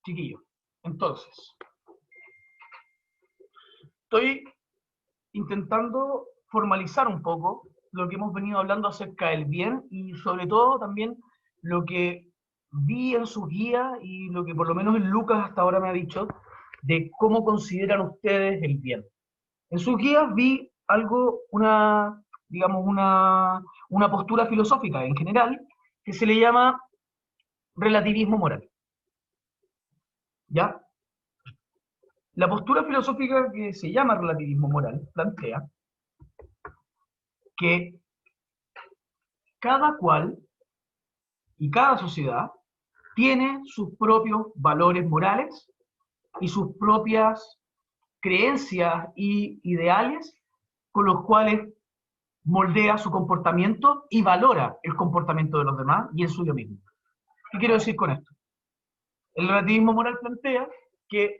chiquillos, entonces, estoy intentando formalizar un poco lo que hemos venido hablando acerca del bien y sobre todo también lo que vi en sus guías y lo que por lo menos Lucas hasta ahora me ha dicho de cómo consideran ustedes el bien. En sus guías vi algo, digamos, una postura filosófica en general que se le llama relativismo moral. ¿Ya? La postura filosófica que se llama relativismo moral plantea que cada cual y cada sociedad tiene sus propios valores morales y sus propias creencias y ideales con los cuales moldea su comportamiento y valora el comportamiento de los demás y el suyo mismo. ¿Qué quiero decir con esto? El relativismo moral plantea que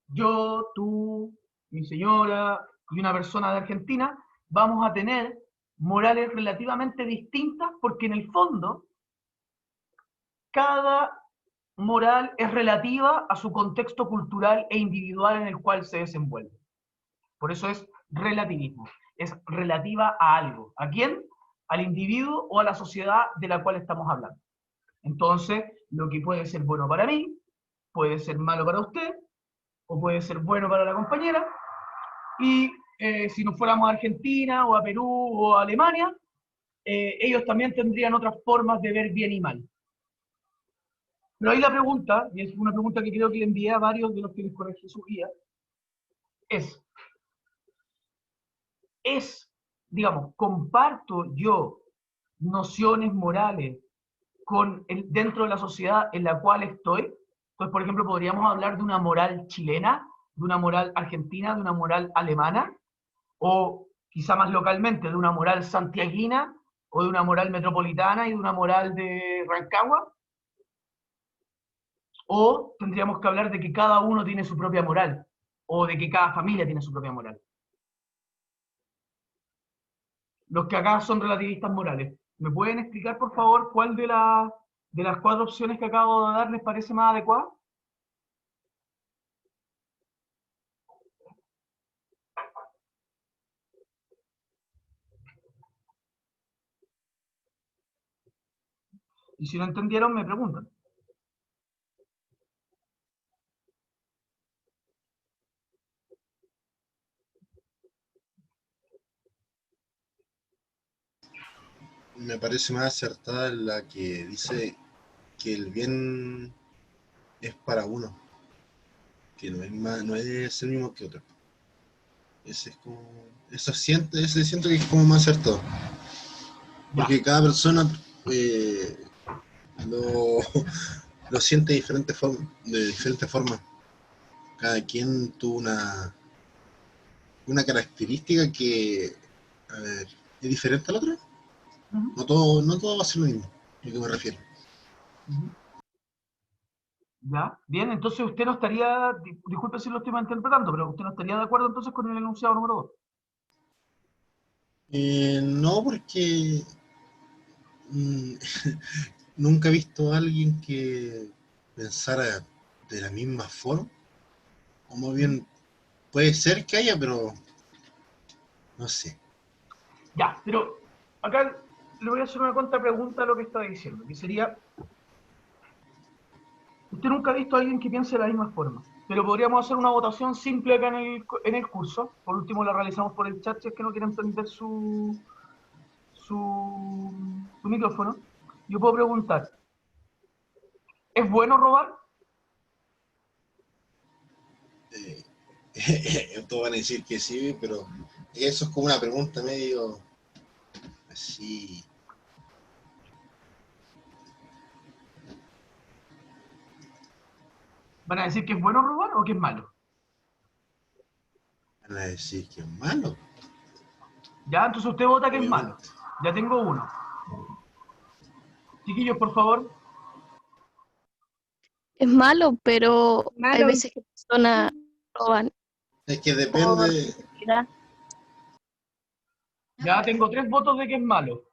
yo, tú, mi señora y una persona de Argentina vamos a tener morales relativamente distintas porque en el fondo cada moral es relativa a su contexto cultural e individual en el cual se desenvuelve. Por eso es relativismo. Es relativa a algo. ¿A quién? Al individuo o a la sociedad de la cual estamos hablando. Entonces, lo que puede ser bueno para mí, puede ser malo para usted, o puede ser bueno para la compañera, y si nos fuéramos a Argentina, o a Perú, o a Alemania, ellos también tendrían otras formas de ver bien y mal. Pero ahí la pregunta, y es una pregunta que creo que le envié a varios de los que les corregí su guía, digamos, comparto yo nociones morales dentro de la sociedad en la cual estoy. Entonces, por ejemplo, podríamos hablar de una moral chilena, de una moral argentina, de una moral alemana, o quizá más localmente, de una moral santiaguina, o de una moral metropolitana y de una moral de Rancagua. O tendríamos que hablar de que cada uno tiene su propia moral, o de que cada familia tiene su propia moral. Los que acá son relativistas morales. ¿Me pueden explicar, por favor, cuál de las cuatro opciones que acabo de dar les parece más adecuada? Y si no entendieron, me preguntan. Me parece más acertada la que dice que el bien es para uno, que no es el mismo que otro. Ese es como, ese siento que es como más acertado. Porque cada persona lo, lo siente de diferente forma. Cada quien tuvo una característica que, a ver, es diferente al otro. No todo va a ser lo mismo, a lo que me refiero. ¿Ya? Bien, entonces usted no estaría, disculpe si lo estoy malinterpretando, pero usted no estaría de acuerdo entonces con el enunciado número 2. No, porque nunca he visto a alguien que pensara de la misma forma. O más bien, puede ser que haya, pero no sé. Ya, pero acá le voy a hacer una contrapregunta a lo que está diciendo, que sería, usted nunca ha visto a alguien que piense de la misma forma, pero podríamos hacer una votación simple acá en el curso, por último la realizamos por el chat si es que no quieren prender su micrófono. Yo puedo preguntar, ¿es bueno robar? Todos van a decir que sí, pero eso es como una pregunta medio así. ¿Van a decir que es bueno robar o que es malo? Van a decir que es malo, Ya, entonces usted vota que es malo. obviamente. Ya tengo uno. Chiquillos, por favor. Es malo, pero hay Malo. veces que personas roban Es que por depende. necesidad. Ya tengo 3 votos de que es malo.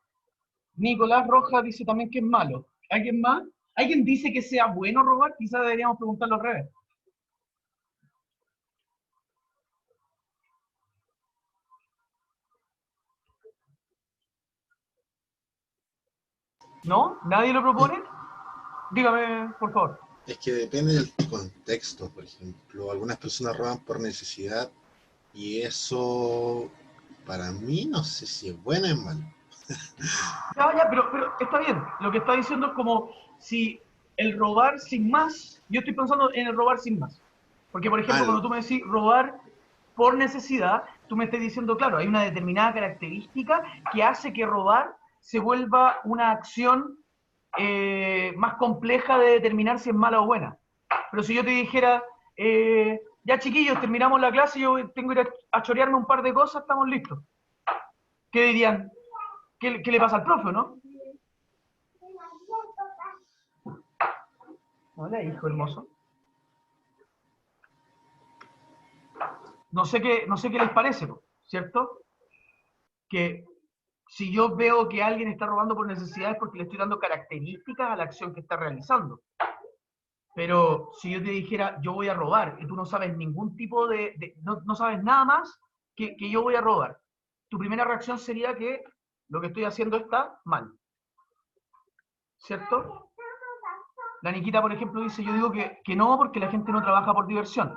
Nicolás Rojas dice también que es malo. ¿Alguien más? ¿Alguien dice que sea bueno robar? Quizás deberíamos preguntarlo al revés. ¿No? ¿Nadie lo propone? Dígame, por favor. Es que depende del contexto, por ejemplo. Algunas personas roban por necesidad y eso, para mí, no sé si es bueno o es malo. Ya, pero está bien. Lo que está diciendo es como si el robar sin más, yo estoy pensando en el robar sin más. Porque, por ejemplo, Ah, cuando tú me decís robar por necesidad, tú me estás diciendo, claro, hay una determinada característica que hace que robar se vuelva una acción más compleja de determinar si es mala o buena. Pero si yo te dijera, ya chiquillos, terminamos la clase, yo tengo que ir a chorearme un par de cosas, estamos listos. ¿Qué dirían? ¿Qué le pasa al profe, no? Hola, hijo hermoso. No sé qué les parece, ¿cierto? Que si yo veo que alguien está robando por necesidad es porque le estoy dando características a la acción que está realizando. Pero si yo te dijera, yo voy a robar, y tú no sabes ningún tipo no sabes nada más que yo voy a robar, tu primera reacción sería que lo que estoy haciendo está mal. ¿Cierto? La Niquita, por ejemplo, dice, yo digo que no porque la gente no trabaja por diversión.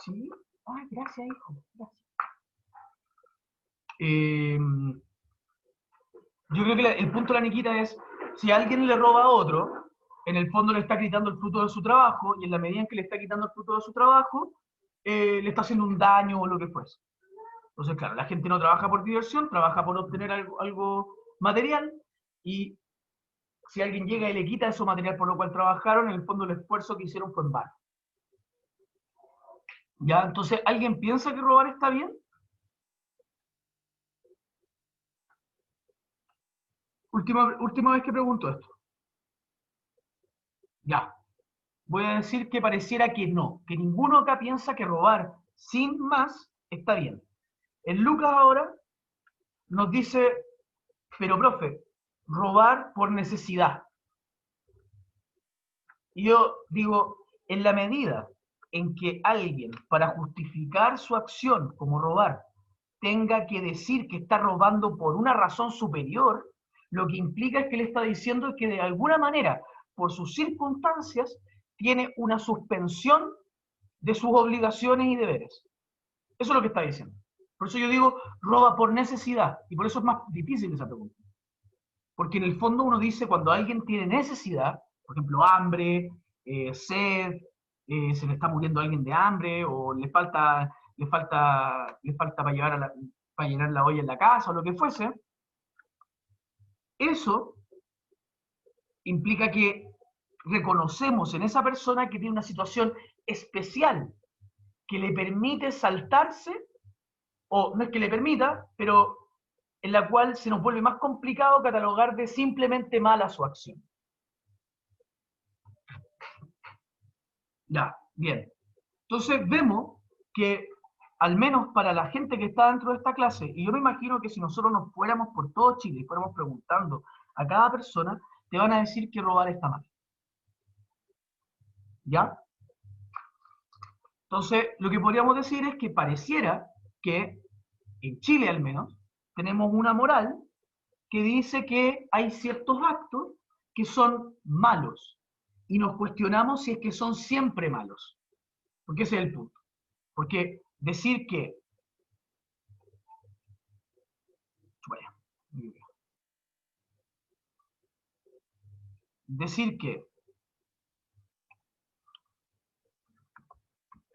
¿Sí? Ay, gracias, hijo. Gracias. Yo creo que el punto de la Niquita es, si alguien le roba a otro, en el fondo le está quitando el fruto de su trabajo, y en la medida en que le está quitando el fruto de su trabajo, le está haciendo un daño o lo que fuese. Entonces, claro, la gente no trabaja por diversión, trabaja por obtener algo material, y si alguien llega y le quita ese material por lo cual trabajaron, en el fondo el esfuerzo que hicieron fue en vano. ¿Ya? Entonces, ¿alguien piensa que robar está bien? Última vez que pregunto esto. Ya. Voy a decir que pareciera que no, que ninguno acá piensa que robar sin más está bien. El Lucas ahora nos dice, pero profe, robar por necesidad. Y yo digo, en la medida en que alguien, para justificar su acción como robar, tenga que decir que está robando por una razón superior, lo que implica es que le está diciendo que de alguna manera, por sus circunstancias, tiene una suspensión de sus obligaciones y deberes. Eso es lo que está diciendo. Por eso yo digo, roba por necesidad. Y por eso es más difícil esa pregunta. Porque en el fondo uno dice, cuando alguien tiene necesidad, por ejemplo, hambre, sed, se le está muriendo a alguien de hambre, o le falta para llenar la olla en la casa, o lo que fuese, eso implica que reconocemos en esa persona que tiene una situación especial que le permite saltarse, o no es que le permita, pero en la cual se nos vuelve más complicado catalogar de simplemente mala su acción. Ya, bien. Entonces vemos que, al menos para la gente que está dentro de esta clase, y yo me imagino que si nosotros nos fuéramos por todo Chile y fuéramos preguntando a cada persona, te van a decir que robar está mal. ¿Ya? Entonces, lo que podríamos decir es que pareciera que, en Chile al menos, tenemos una moral que dice que hay ciertos actos que son malos, y nos cuestionamos si es que son siempre malos. Porque ese es el punto. Porque decir que... Bueno, decir que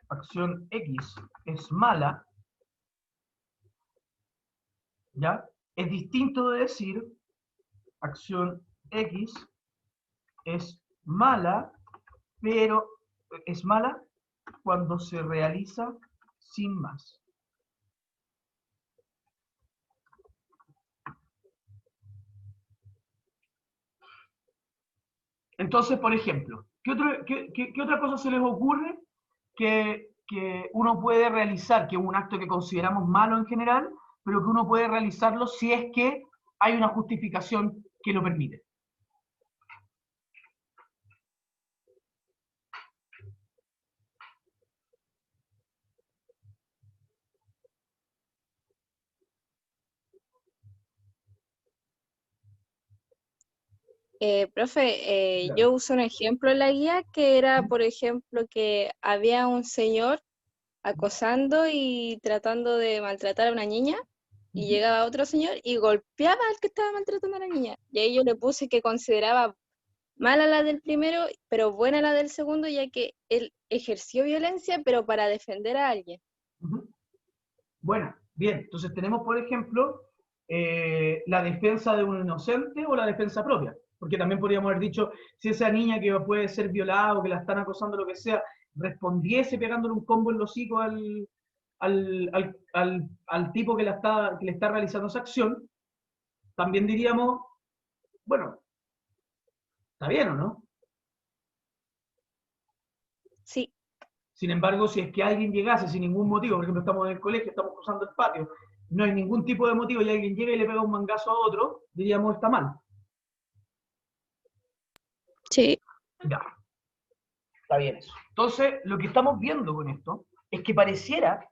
acción X es mala, ¿ya? Es distinto de decir acción X es mala, pero es mala cuando se realiza sin más. Entonces, por ejemplo, ¿qué otra cosa se les ocurre que uno puede realizar, que es un acto que consideramos malo en general, pero que uno puede realizarlo si es que hay una justificación que lo permite? Profe, Claro. yo uso un ejemplo en la guía que era, por ejemplo, que había un señor acosando y tratando de maltratar a una niña, y llegaba otro señor y golpeaba al que estaba maltratando a la niña. Y ahí yo le puse que consideraba mala la del primero, pero buena la del segundo, ya que él ejerció violencia, pero para defender a alguien. Ujú. Bueno, bien, entonces tenemos, por ejemplo, la defensa de un inocente o la defensa propia, porque también podríamos haber dicho, si esa niña que puede ser violada o que la están acosando, lo que sea, respondiese pegándole un combo en los hocicos al tipo que le está realizando esa acción, también diríamos, bueno, está bien o no. Sí, Sin embargo, si es que alguien llegase sin ningún motivo, por ejemplo, estamos en el colegio, estamos cruzando el patio, no hay ningún tipo de motivo y alguien llega y le pega un mangazo a otro, diríamos, está mal. Sí, Ya, está bien eso. Entonces, lo que estamos viendo con esto es que pareciera,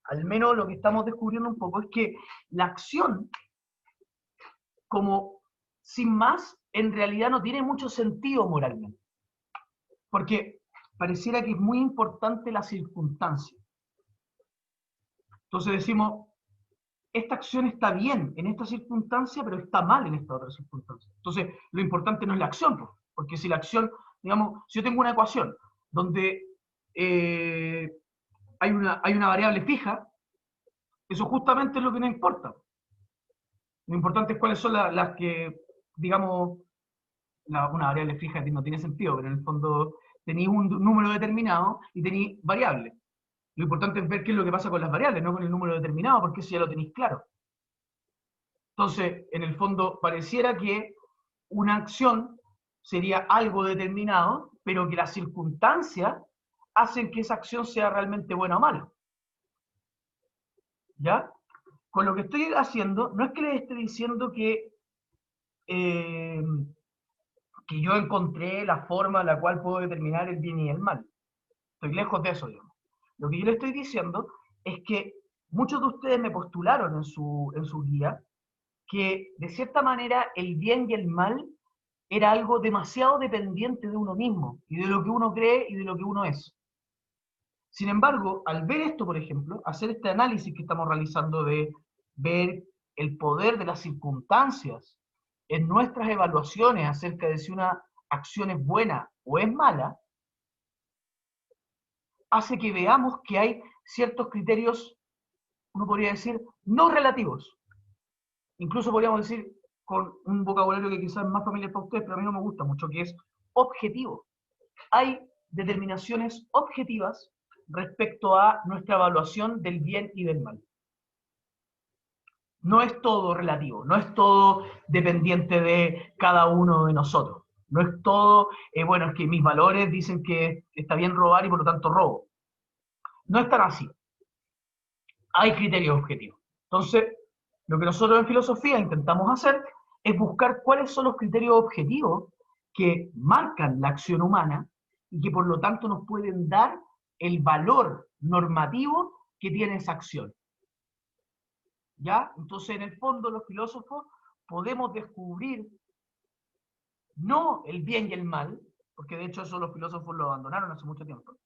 al menos lo que estamos descubriendo un poco, es que la acción, como sin más, en realidad no tiene mucho sentido moralmente. Porque pareciera que es muy importante la circunstancia. Entonces decimos, esta acción está bien en esta circunstancia, pero está mal en esta otra circunstancia. Entonces, lo importante no es la acción, porque si la acción, digamos, si yo tengo una ecuación donde hay una variable fija, eso justamente es lo que nos importa. Lo importante es cuáles son las que, digamos, una variable fija no tiene sentido, pero en el fondo tenéis un número determinado y tenéis variables. Lo importante es ver qué es lo que pasa con las variables, no con el número determinado, porque eso ya lo tenéis claro. Entonces, en el fondo, pareciera que una acción sería algo determinado, pero que las circunstancias hacen que esa acción sea realmente buena o mala. ¿Ya? Con lo que estoy haciendo, no es que les esté diciendo eh, que yo encontré la forma en la cual puedo determinar el bien y el mal. Estoy lejos de eso, digamos. Lo que yo le estoy diciendo es que muchos de ustedes me postularon en su guía que, de cierta manera, el bien y el mal era algo demasiado dependiente de uno mismo, y de lo que uno cree y de lo que uno es. Sin embargo, al ver esto, por ejemplo, hacer este análisis que estamos realizando de ver el poder de las circunstancias en nuestras evaluaciones acerca de si una acción es buena o es mala, hace que veamos que hay ciertos criterios, uno podría decir, no relativos. Incluso podríamos decir, con un vocabulario que quizás es más familiar para ustedes, pero a mí no me gusta mucho, que es objetivo. Hay determinaciones objetivas respecto a nuestra evaluación del bien y del mal. No es todo relativo, no es todo dependiente de cada uno de nosotros. No es todo, bueno, es que mis valores dicen que está bien robar y por lo tanto robo. No es tan así. Hay criterios objetivos. Entonces, lo que nosotros en filosofía intentamos hacer es buscar cuáles son los criterios objetivos que marcan la acción humana y que por lo tanto nos pueden dar el valor normativo que tiene esa acción. ¿Ya? Entonces, en el fondo, los filósofos podemos descubrir no el bien y el mal, porque de hecho eso los filósofos lo abandonaron hace mucho tiempo,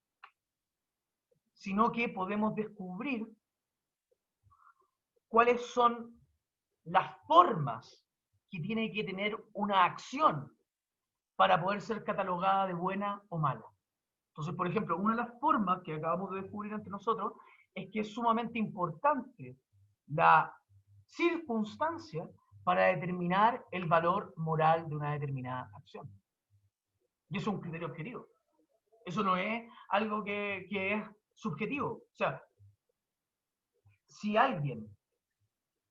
sino que podemos descubrir cuáles son las formas que tiene que tener una acción para poder ser catalogada de buena o mala. Entonces, por ejemplo, una de las formas que acabamos de descubrir entre nosotros es que es sumamente importante la circunstancia para determinar el valor moral de una determinada acción. Y eso es un criterio objetivo. Eso no es algo que es subjetivo. O sea, si alguien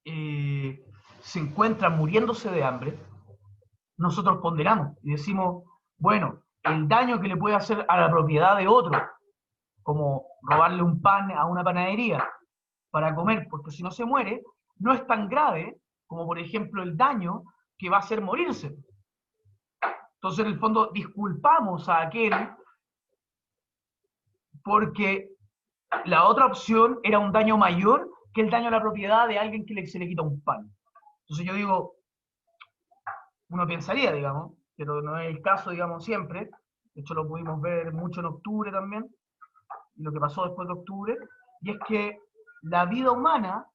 se encuentra muriéndose de hambre, nosotros ponderamos y decimos, bueno, el daño que le puede hacer a la propiedad de otro, como robarle un pan a una panadería para comer, porque si no se muere, no es tan grave como, por ejemplo, el daño que va a hacer morirse. Entonces, en el fondo, disculpamos a aquel porque la otra opción era un daño mayor que el daño a la propiedad de alguien que se le quita un pan. Entonces yo digo, uno pensaría, digamos, pero no es el caso, digamos, siempre. De hecho, lo pudimos ver mucho en octubre también, y lo que pasó después de octubre, y es que la vida humana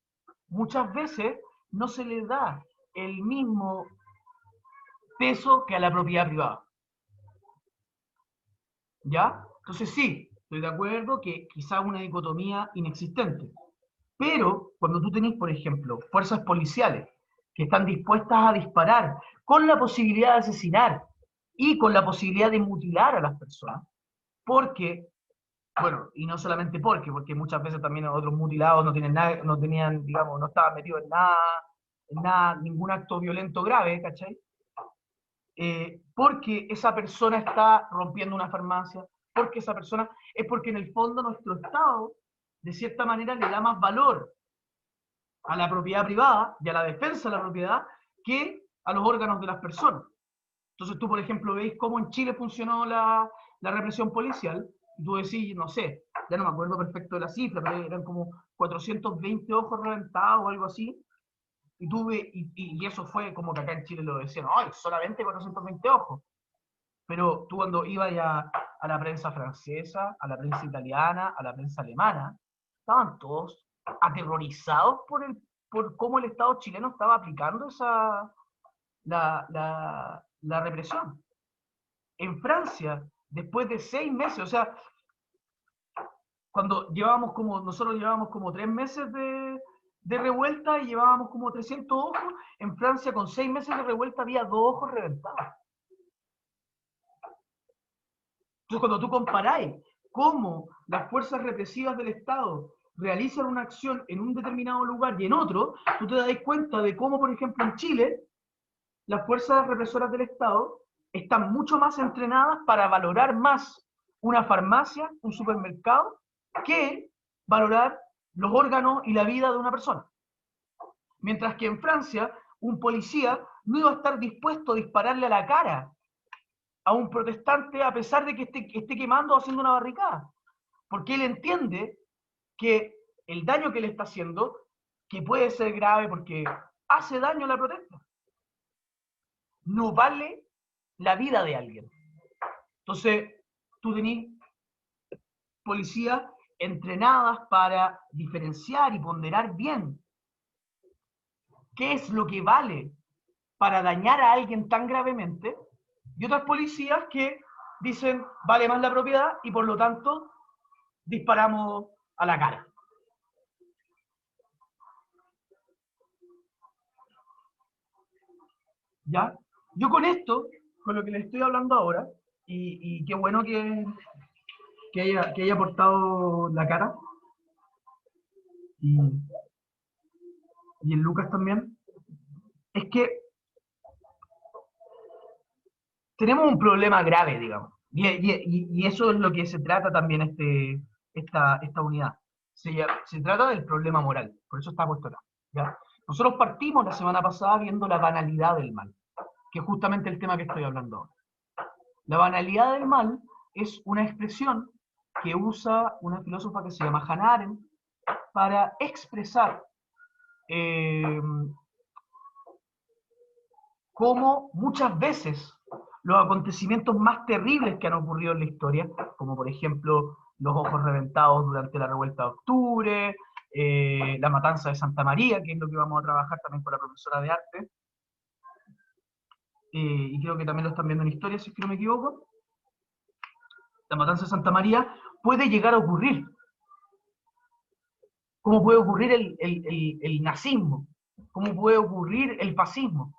muchas veces no se le da el mismo peso que a la propiedad privada. ¿Ya? Entonces sí, estoy de acuerdo que quizá una dicotomía inexistente. Pero cuando tú tenés, por ejemplo, fuerzas policiales que están dispuestas a disparar con la posibilidad de asesinar y con la posibilidad de mutilar a las personas, porque, bueno, y no solamente porque muchas veces también otros mutilados no tienen nada, no tenían, digamos, no estaban metidos en nada, ningún acto violento grave, ¿cachai? Porque esa persona está rompiendo una farmacia, porque esa persona, es porque en el fondo nuestro Estado, de cierta manera, le da más valor a la propiedad privada y a la defensa de la propiedad que a los órganos de las personas. Entonces tú, por ejemplo, veis cómo en Chile funcionó la represión policial, y tú decís, no sé, ya no me acuerdo perfecto de la cifra, pero eran como 420 ojos reventados o algo así, y tuve, y eso fue como que acá en Chile lo decían, ¡ay, solamente 420 ojos! Pero tú cuando ibas a la prensa francesa, a la prensa italiana, a la prensa alemana, estaban todos aterrorizados por cómo el Estado chileno estaba aplicando la represión. En Francia, después de 6 meses, o sea, cuando nosotros llevábamos como 3 meses de revuelta y llevábamos como 300 ojos, en Francia con 6 meses de revuelta había 2 ojos reventados. Entonces cuando tú comparáis cómo las fuerzas represivas del Estado realizan una acción en un determinado lugar y en otro, tú te das cuenta de cómo, por ejemplo, en Chile, las fuerzas represoras del Estado están mucho más entrenadas para valorar más una farmacia, un supermercado, que valorar los órganos y la vida de una persona. Mientras que en Francia, un policía no iba a estar dispuesto a dispararle a la cara a un protestante a pesar de que esté quemando o haciendo una barricada. Porque él entiende que el daño que le está haciendo, que puede ser grave porque hace daño a la protesta, no vale la vida de alguien. Entonces, tú tenés policías entrenadas para diferenciar y ponderar bien qué es lo que vale para dañar a alguien tan gravemente, y otras policías que dicen vale más la propiedad y por lo tanto disparamos a la cara. ¿Ya? Yo con esto, con lo que les estoy hablando ahora, y qué bueno que haya aportado la cara, y el Lucas también, es que tenemos un problema grave, digamos, y eso es lo que se trata también esta unidad. Se trata del problema moral, por eso está puesto acá, ¿ya? Nosotros partimos la semana pasada viendo la banalidad del mal, que es justamente el tema que estoy hablando ahora. La banalidad del mal es una expresión que usa una filósofa que se llama Hannah Arendt para expresar cómo muchas veces los acontecimientos más terribles que han ocurrido en la historia, como por ejemplo los ojos reventados durante la revuelta de octubre, la matanza de Santa María, que es lo que vamos a trabajar también con la profesora de arte, y creo que también lo están viendo en historia, si es que no me equivoco, la matanza de Santa María puede llegar a ocurrir. ¿Cómo puede ocurrir el nazismo? ¿Cómo puede ocurrir el fascismo?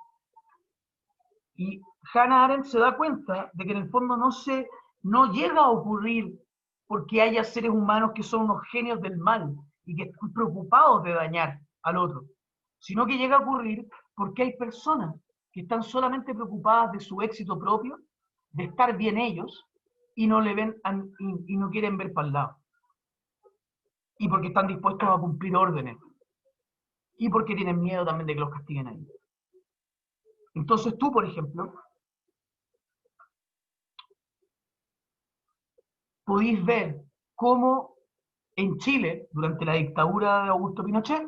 Y Hannah Arendt se da cuenta de que en el fondo no llega a ocurrir porque haya seres humanos que son unos genios del mal y que están preocupados de dañar al otro, sino que llega a ocurrir porque hay personas que están solamente preocupadas de su éxito propio, de estar bien ellos, y no le ven y no quieren ver para el lado. Y porque están dispuestos a cumplir órdenes. Y porque tienen miedo también de que los castiguen a ellos. Entonces tú, por ejemplo, podéis ver cómo en Chile, durante la dictadura de Augusto Pinochet,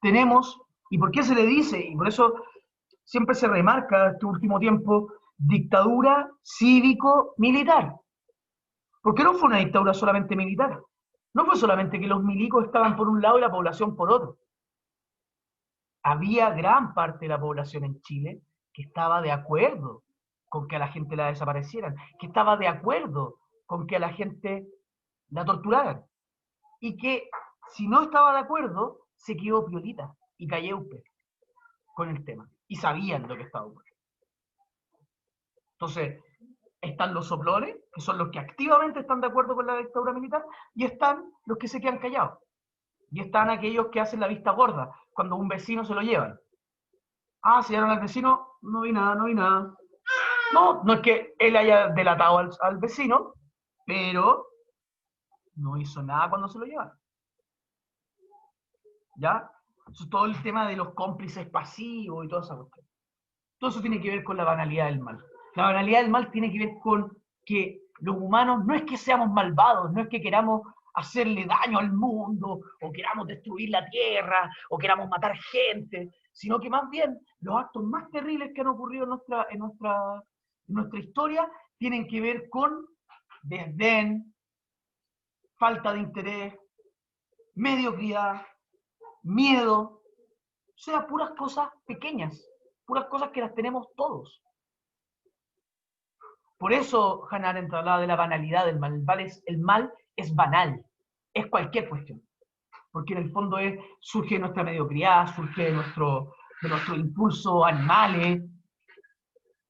tenemos, y por qué se le dice, y por eso siempre se remarca este último tiempo, dictadura cívico-militar. Porque no fue una dictadura solamente militar. No fue solamente que los milicos estaban por un lado y la población por otro. Había gran parte de la población en Chile que estaba de acuerdo con que a la gente la desaparecieran, que estaba de acuerdo con que a la gente la torturaran. Y que si no estaba de acuerdo, se quedó piolita y calleupe con el tema. Y sabían lo que estaba ocurriendo. Entonces, están los soplones, que son los que activamente están de acuerdo con la dictadura militar, y están los que se quedan callados. Y están aquellos que hacen la vista gorda, cuando un vecino se lo llevan. Ah, se llevaron al vecino, no vi nada, no vi nada. No, no es que él haya delatado al vecino, pero no hizo nada cuando se lo llevaron. ¿Ya? Eso es todo el tema de los cómplices pasivos y toda esa cuestión. Todo eso tiene que ver con la banalidad del mal. La banalidad del mal tiene que ver con que los humanos no es que seamos malvados, no es que queramos hacerle daño al mundo, o queramos destruir la tierra, o queramos matar gente, sino que más bien los actos más terribles que han ocurrido en nuestra historia tienen que ver con desdén, falta de interés, mediocridad, miedo, o sea, puras cosas pequeñas, puras cosas que las tenemos todos. Por eso Hannah Arendt hablaba de la banalidad del mal. El mal es banal, es cualquier cuestión. Porque en el fondo surge de nuestra mediocridad, surge de nuestro impulso animales.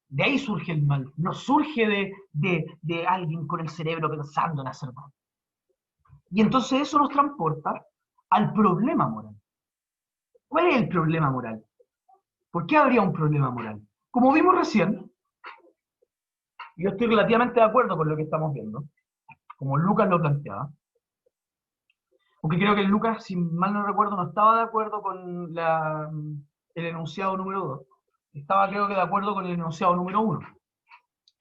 De ahí surge el mal. No surge de alguien con el cerebro pensando en hacer mal. Y entonces eso nos transporta al problema moral. ¿Cuál es el problema moral? ¿Por qué habría un problema moral? Como vimos recién, yo estoy relativamente de acuerdo con lo que estamos viendo, como Lucas lo planteaba, aunque creo que Lucas, si mal no recuerdo, no estaba de acuerdo con el enunciado número 2, estaba creo que de acuerdo con el enunciado número 1.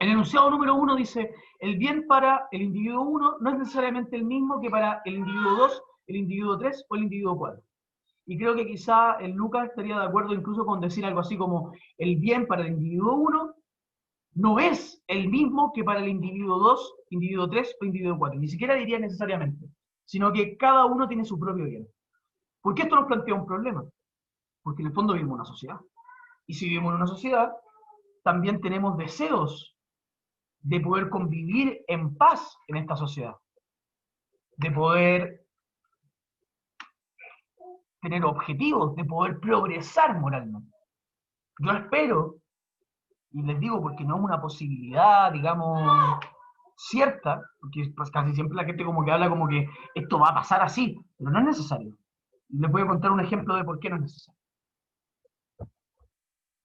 El enunciado número 1 dice, el bien para el individuo 1 no es necesariamente el mismo que para el individuo 2, el individuo 3 o el individuo 4. Y creo que quizá el Lucas estaría de acuerdo incluso con decir algo así como, el bien para el individuo 1 no es el mismo que para el individuo 2, individuo 3 o individuo 4. Ni siquiera diría necesariamente, sino que cada uno tiene su propio bien. ¿Por qué esto nos plantea un problema? Porque en el fondo vivimos en una sociedad. Y si vivimos en una sociedad, también tenemos deseos de poder convivir en paz en esta sociedad. De poder tener objetivos, de poder progresar moralmente. Yo espero, y les digo porque no es una posibilidad, digamos, cierta, porque pues casi siempre la gente como que habla como que esto va a pasar así, pero no es necesario. Les voy a contar un ejemplo de por qué no es necesario.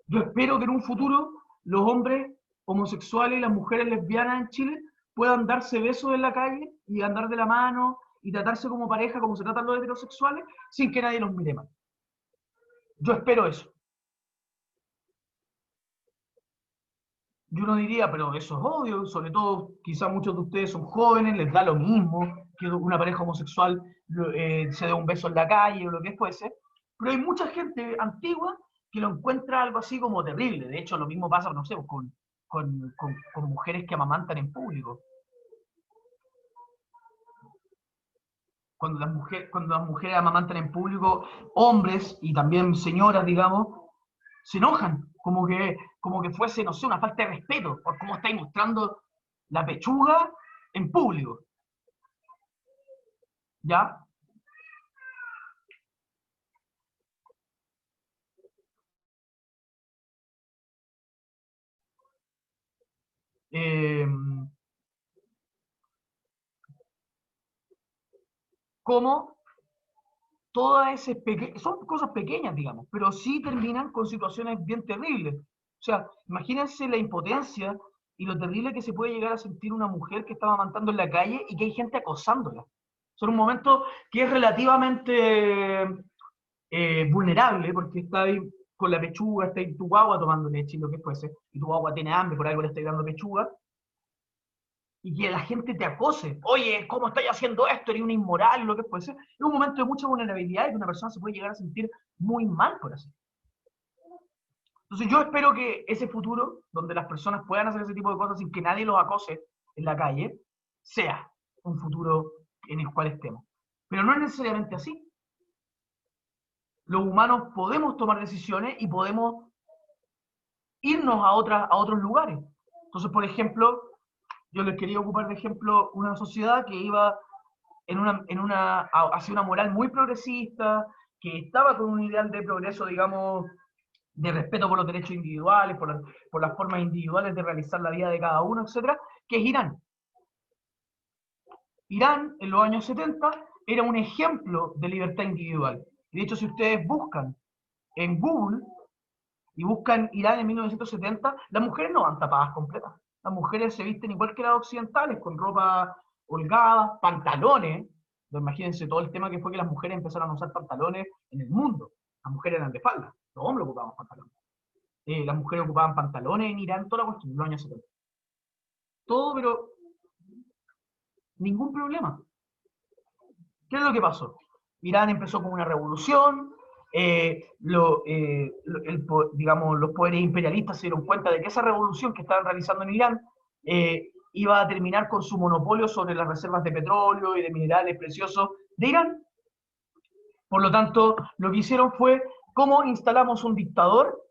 Yo espero que en un futuro los hombres homosexuales y las mujeres lesbianas en Chile puedan darse besos en la calle y andar de la mano y tratarse como pareja, como se tratan los heterosexuales, sin que nadie los mire mal. Yo espero eso. Yo no diría, pero eso es obvio, sobre todo quizás muchos de ustedes son jóvenes, les da lo mismo que una pareja homosexual se dé un beso en la calle o lo que fuese, pero hay mucha gente antigua que lo encuentra algo así como terrible. De hecho, lo mismo pasa, no sé, con mujeres que amamantan en público. Cuando las mujeres amamantan en público, hombres y también señoras, digamos, se enojan, como que fuese, no sé, una falta de respeto por cómo estáis mostrando la pechuga en público. ¿Ya? Como todas esas son cosas pequeñas, digamos, pero sí terminan con situaciones bien terribles. O sea, imagínense la impotencia y lo terrible que se puede llegar a sentir una mujer que está amamantando en la calle y que hay gente acosándola. Son un momento que es relativamente vulnerable, porque está ahí con la pechuga, está ahí tu guagua tomando leche, lo que fuese, y tu guagua tiene hambre, por algo le estáis dando pechuga, y que la gente te acose. Oye, ¿cómo estáis haciendo esto? Eres un inmoral, lo que fuese. Es un momento de mucha vulnerabilidad y que una persona se puede llegar a sentir muy mal por así. Entonces yo espero que ese futuro, donde las personas puedan hacer ese tipo de cosas sin que nadie los acose en la calle, sea un futuro en el cual estemos. Pero no es necesariamente así. Los humanos podemos tomar decisiones y podemos irnos a otros lugares. Entonces, por ejemplo, yo les quería ocupar de ejemplo una sociedad que iba hacia una moral muy progresista, que estaba con un ideal de progreso, digamos, de respeto por los derechos individuales, por las formas individuales de realizar la vida de cada uno, etcétera, que es Irán. Irán, en los años 70, era un ejemplo de libertad individual. De hecho, si ustedes buscan en Google y buscan Irán en 1970, las mujeres no van tapadas completas. Las mujeres se visten igual que las occidentales, con ropa holgada, pantalones. Imagínense todo el tema que fue que las mujeres empezaron a usar pantalones en el mundo. Las mujeres eran de falda, los hombres ocupaban pantalones. Las mujeres ocupaban pantalones en Irán, toda la cuestión, en los años 70. Todo, pero ningún problema. ¿Qué es lo que pasó? Irán empezó con una revolución, digamos, los poderes imperialistas se dieron cuenta de que esa revolución que estaban realizando en Irán iba a terminar con su monopolio sobre las reservas de petróleo y de minerales preciosos de Irán. Por lo tanto, lo que hicieron fue, ¿cómo instalamos un dictador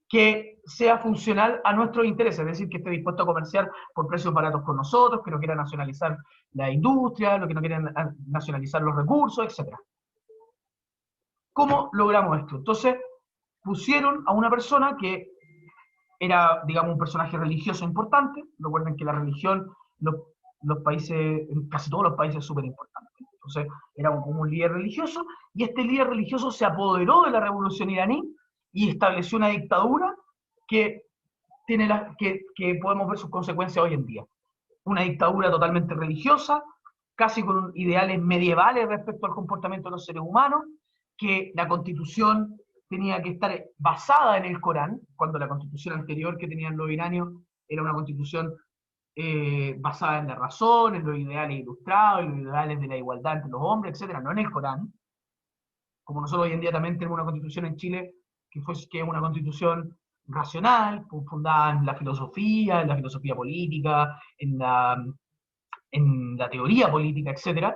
que sea funcional a nuestros intereses? Es decir, que esté dispuesto a comerciar por precios baratos con nosotros, que no quiera nacionalizar la industria, lo que no quiera nacionalizar los recursos, etc. ¿Cómo logramos esto? Entonces, pusieron a una persona que era, digamos, un personaje religioso importante. Recuerden que la religión, los países, en casi todos los países es súper importante. Entonces, era como un líder religioso, y este líder religioso se apoderó de la revolución iraní y estableció una dictadura que podemos ver sus consecuencias hoy en día. Una dictadura totalmente religiosa, casi con ideales medievales respecto al comportamiento de los seres humanos, que la constitución tenía que estar basada en el Corán, cuando la constitución anterior que tenían los iranios era una constitución basada en la razón, en los ideales ilustrados, en los ideales de la igualdad entre los hombres, etc., no en el Corán. Como nosotros hoy en día también tenemos una constitución en Chile que es una constitución racional, fundada en la filosofía política, en la teoría política, etc.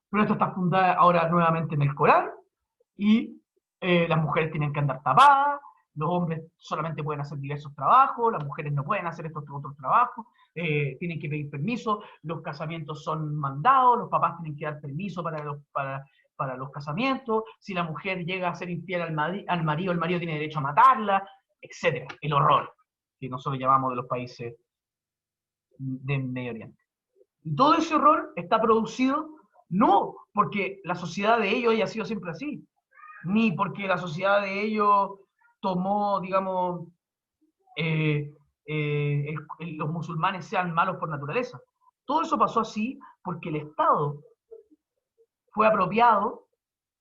Pero esto está fundada ahora nuevamente en el Corán, y las mujeres tienen que andar tapadas, los hombres solamente pueden hacer diversos trabajos, las mujeres no pueden hacer estos otros trabajos, tienen que pedir permiso, los casamientos son mandados, los papás tienen que dar permiso para los casamientos, si la mujer llega a ser infiel al marido, el marido tiene derecho a matarla, etc. El horror que nosotros llamamos de los países del Medio Oriente. Y todo ese horror está producido no porque la sociedad de ellos haya sido siempre así, ni porque la sociedad de ellos tomó, digamos, los musulmanes sean malos por naturaleza. Todo eso pasó así porque el Estado fue apropiado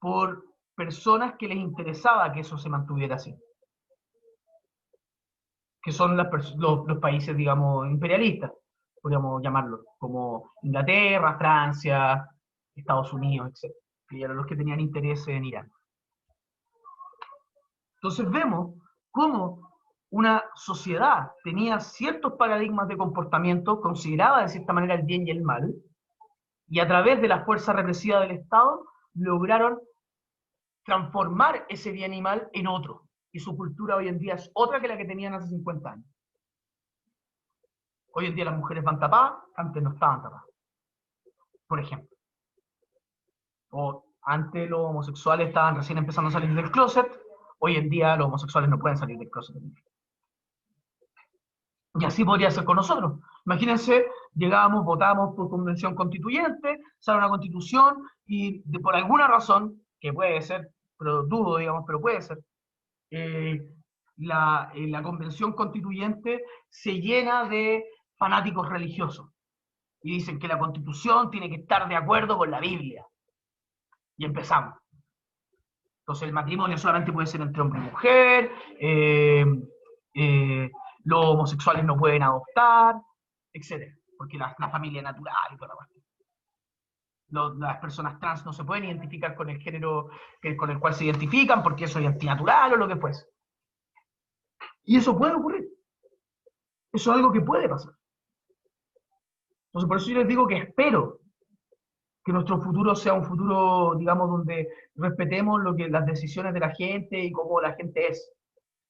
por personas que les interesaba que eso se mantuviera así, que son los países, digamos, imperialistas, podríamos llamarlos, como Inglaterra, Francia, Estados Unidos, etc., que eran los que tenían interés en Irán. Entonces vemos cómo una sociedad tenía ciertos paradigmas de comportamiento, consideraba de cierta manera el bien y el mal, y a través de la fuerza represiva del Estado lograron transformar ese bien y mal en otro. Y su cultura hoy en día es otra que la que tenían hace 50 años. Hoy en día las mujeres van tapadas, antes no estaban tapadas, por ejemplo. O antes los homosexuales estaban recién empezando a salir del closet, hoy en día los homosexuales no pueden salir del closet. Y así podría ser con nosotros. Imagínense, llegamos, votamos por convención constituyente, sale una constitución y por alguna razón, que puede ser, pero dudo, digamos, pero puede ser, la convención constituyente se llena de fanáticos religiosos. Y dicen que la constitución tiene que estar de acuerdo con la Biblia. Y empezamos. Entonces el matrimonio solamente puede ser entre hombre y mujer, los homosexuales no pueden adoptar, etc. Porque la familia natural y toda la parte. las personas trans no se pueden identificar con el género con el cual se identifican, porque eso es antinatural o lo que fuese. Y eso puede ocurrir. Eso es algo que puede pasar. Entonces, por eso yo les digo que espero que nuestro futuro sea un futuro, digamos, donde respetemos las decisiones de la gente y cómo la gente es.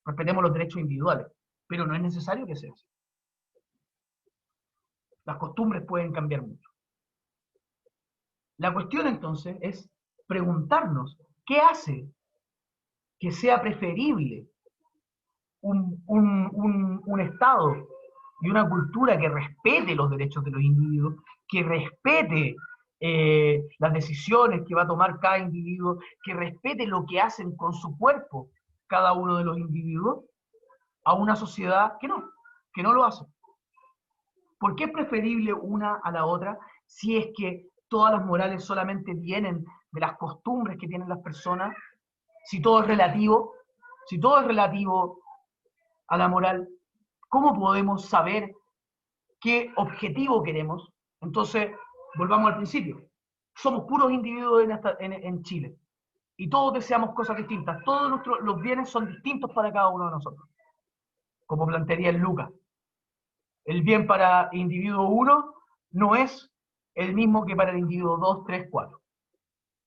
Respetemos los derechos individuales. Pero no es necesario que sea así. Las costumbres pueden cambiar mucho. La cuestión entonces es preguntarnos, ¿qué hace que sea preferible un Estado y una cultura que respete los derechos de los individuos, que respete las decisiones que va a tomar cada individuo, que respete lo que hacen con su cuerpo cada uno de los individuos, a una sociedad que no lo hace? ¿Por qué es preferible una a la otra si es que todas las morales solamente vienen de las costumbres que tienen las personas? Si todo es relativo a la moral, ¿cómo podemos saber qué objetivo queremos? Entonces, volvamos al principio. Somos puros individuos en Chile y todos deseamos cosas distintas. Todos los bienes son distintos para cada uno de nosotros, como plantearía el Lucas. El bien para individuo 1 no es el mismo que para el individuo 2, 3, 4,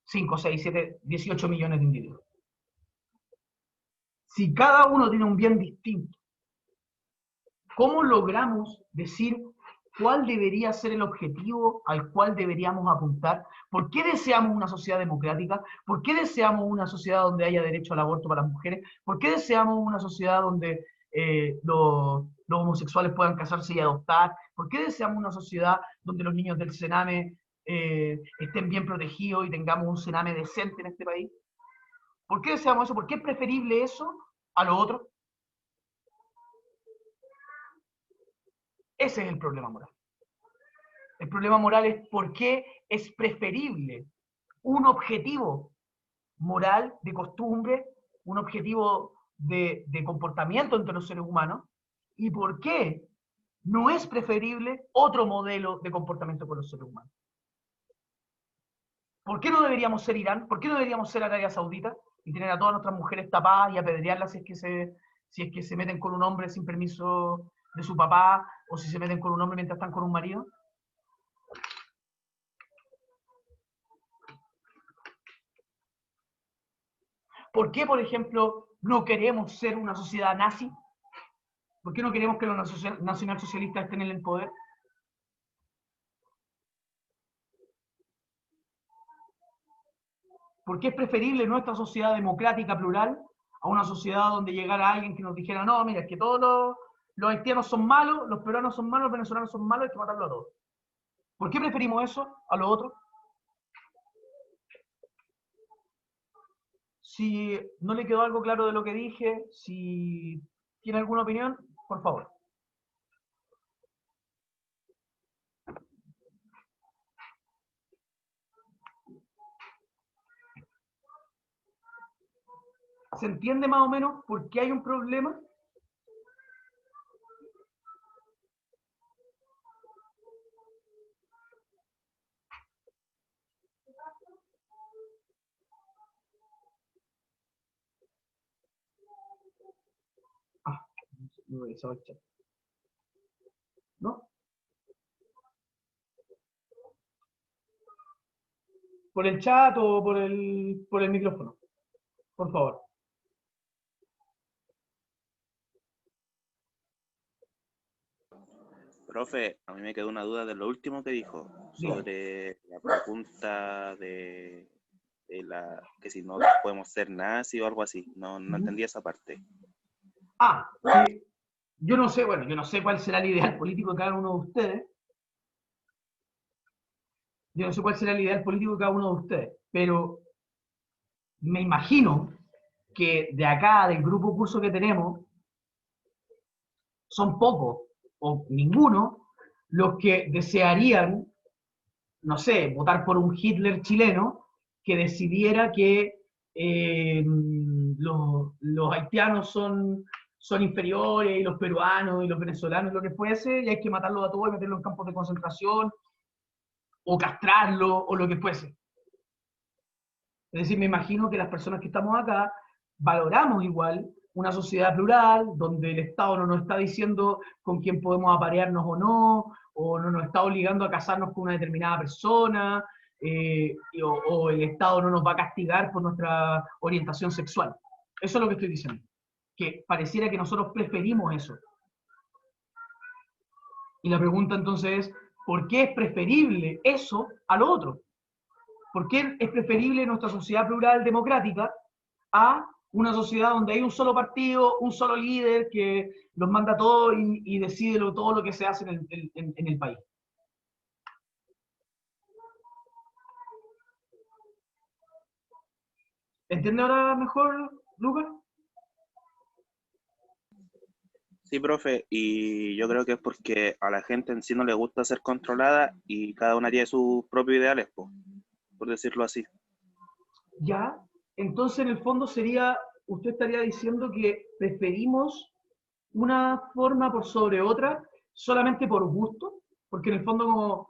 5, 6, 7, 18 millones de individuos. Si cada uno tiene un bien distinto, ¿cómo logramos decir cuál debería ser el objetivo al cual deberíamos apuntar? ¿Por qué deseamos una sociedad democrática? ¿Por qué deseamos una sociedad donde haya derecho al aborto para las mujeres? ¿Por qué deseamos una sociedad donde los homosexuales puedan casarse y adoptar? ¿Por qué deseamos una sociedad donde los niños del Sename estén bien protegidos y tengamos un Sename decente en este país? ¿Por qué deseamos eso? ¿Por qué es preferible eso a lo otro? Ese es el problema moral. El problema moral es por qué es preferible un objetivo moral, de costumbre, un objetivo de comportamiento entre los seres humanos, y por qué no es preferible otro modelo de comportamiento con los seres humanos. ¿Por qué no deberíamos ser Irán? ¿Por qué no deberíamos ser Arabia Saudita y tener a todas nuestras mujeres tapadas y apedrearlas si es que se meten con un hombre sin permiso de su papá, o si se meten con un hombre mientras están con un marido? ¿Por qué, por ejemplo, no queremos ser una sociedad nazi? ¿Por qué no queremos que los nacionalsocialistas estén en el poder? ¿Por qué es preferible nuestra sociedad democrática plural a una sociedad donde llegara alguien que nos dijera, no, mira, es que todos los haitianos son malos, los peruanos son malos, los venezolanos son malos, hay que matarlo a todos? ¿Por qué preferimos eso a lo otro? Si no le quedó algo claro de lo que dije, si tiene alguna opinión, por favor. ¿Se entiende más o menos por qué hay un problema? No he revisado el chat. ¿No? ¿Por el chat o por el micrófono? Por favor. Profe, a mí me quedó una duda de lo último que dijo, sobre la pregunta de que si no podemos ser nazis o algo así. No entendí esa parte. Yo no sé cuál será el ideal político de cada uno de ustedes. Pero me imagino que de acá, del grupo curso que tenemos, son pocos o ninguno los que desearían, no sé, votar por un Hitler chileno que decidiera que los haitianos son inferiores, y los peruanos y los venezolanos, lo que fuese, y hay que matarlos a todos y meterlos en campos de concentración. o castrarlo, o lo que fuese. Es decir, me imagino que las personas que estamos acá valoramos igual una sociedad plural, donde el Estado no nos está diciendo con quién podemos aparearnos o no nos está obligando a casarnos con una determinada persona, o el Estado no nos va a castigar por nuestra orientación sexual. Eso es lo que estoy diciendo. Que pareciera que nosotros preferimos eso. Y la pregunta entonces es, ¿por qué es preferible eso a lo otro? ¿Por qué es preferible nuestra sociedad plural democrática a una sociedad donde hay un solo partido, un solo líder que los manda a todos y decide todo lo que se hace en el país? ¿Entiende ahora mejor, Lucas? Sí, profe, y yo creo que es porque a la gente en sí no le gusta ser controlada y cada una tiene sus propios ideales, por decirlo así. Ya, entonces en el fondo usted estaría diciendo que preferimos una forma por sobre otra solamente por gusto, porque en el fondo como,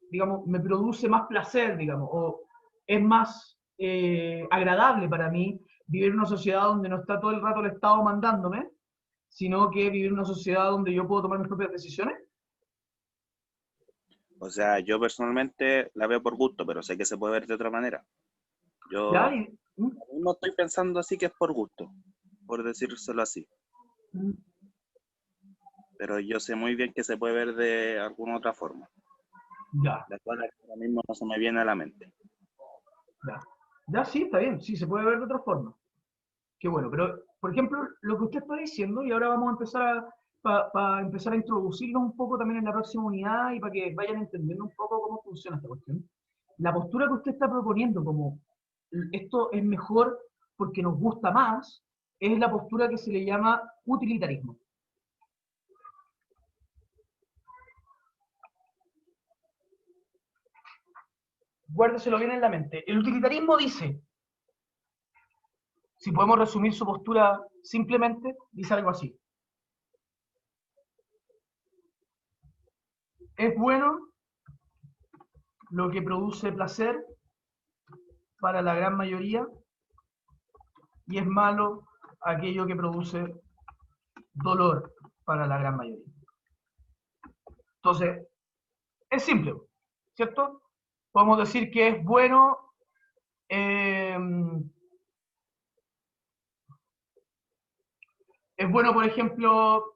digamos, me produce más placer, digamos, o es más agradable para mí vivir en una sociedad donde no está todo el rato el Estado mandándome, sino que vivir en una sociedad donde yo puedo tomar mis propias decisiones. O sea, yo personalmente la veo por gusto, pero sé que se puede ver de otra manera. ¿Ya? Yo no estoy pensando así que es por gusto, por decírselo así. Pero yo sé muy bien que se puede ver de alguna otra forma. Ya. La cual ahora mismo no se me viene a la mente. Ya. Ya, sí, está bien, sí, se puede ver de otra forma. Qué bueno, pero, por ejemplo, lo que usted está diciendo, y ahora vamos a empezar para empezar a introducirnos un poco también en la próxima unidad y para que vayan entendiendo un poco cómo funciona esta cuestión. La postura que usted está proponiendo, como esto es mejor porque nos gusta más, es la postura que se le llama utilitarismo. Guárdeselo bien en la mente. El utilitarismo dice, si podemos resumir su postura simplemente, dice algo así. Es bueno lo que produce placer para la gran mayoría y es malo aquello que produce dolor para la gran mayoría. Entonces, es simple, ¿cierto? Podemos decir que es bueno por ejemplo,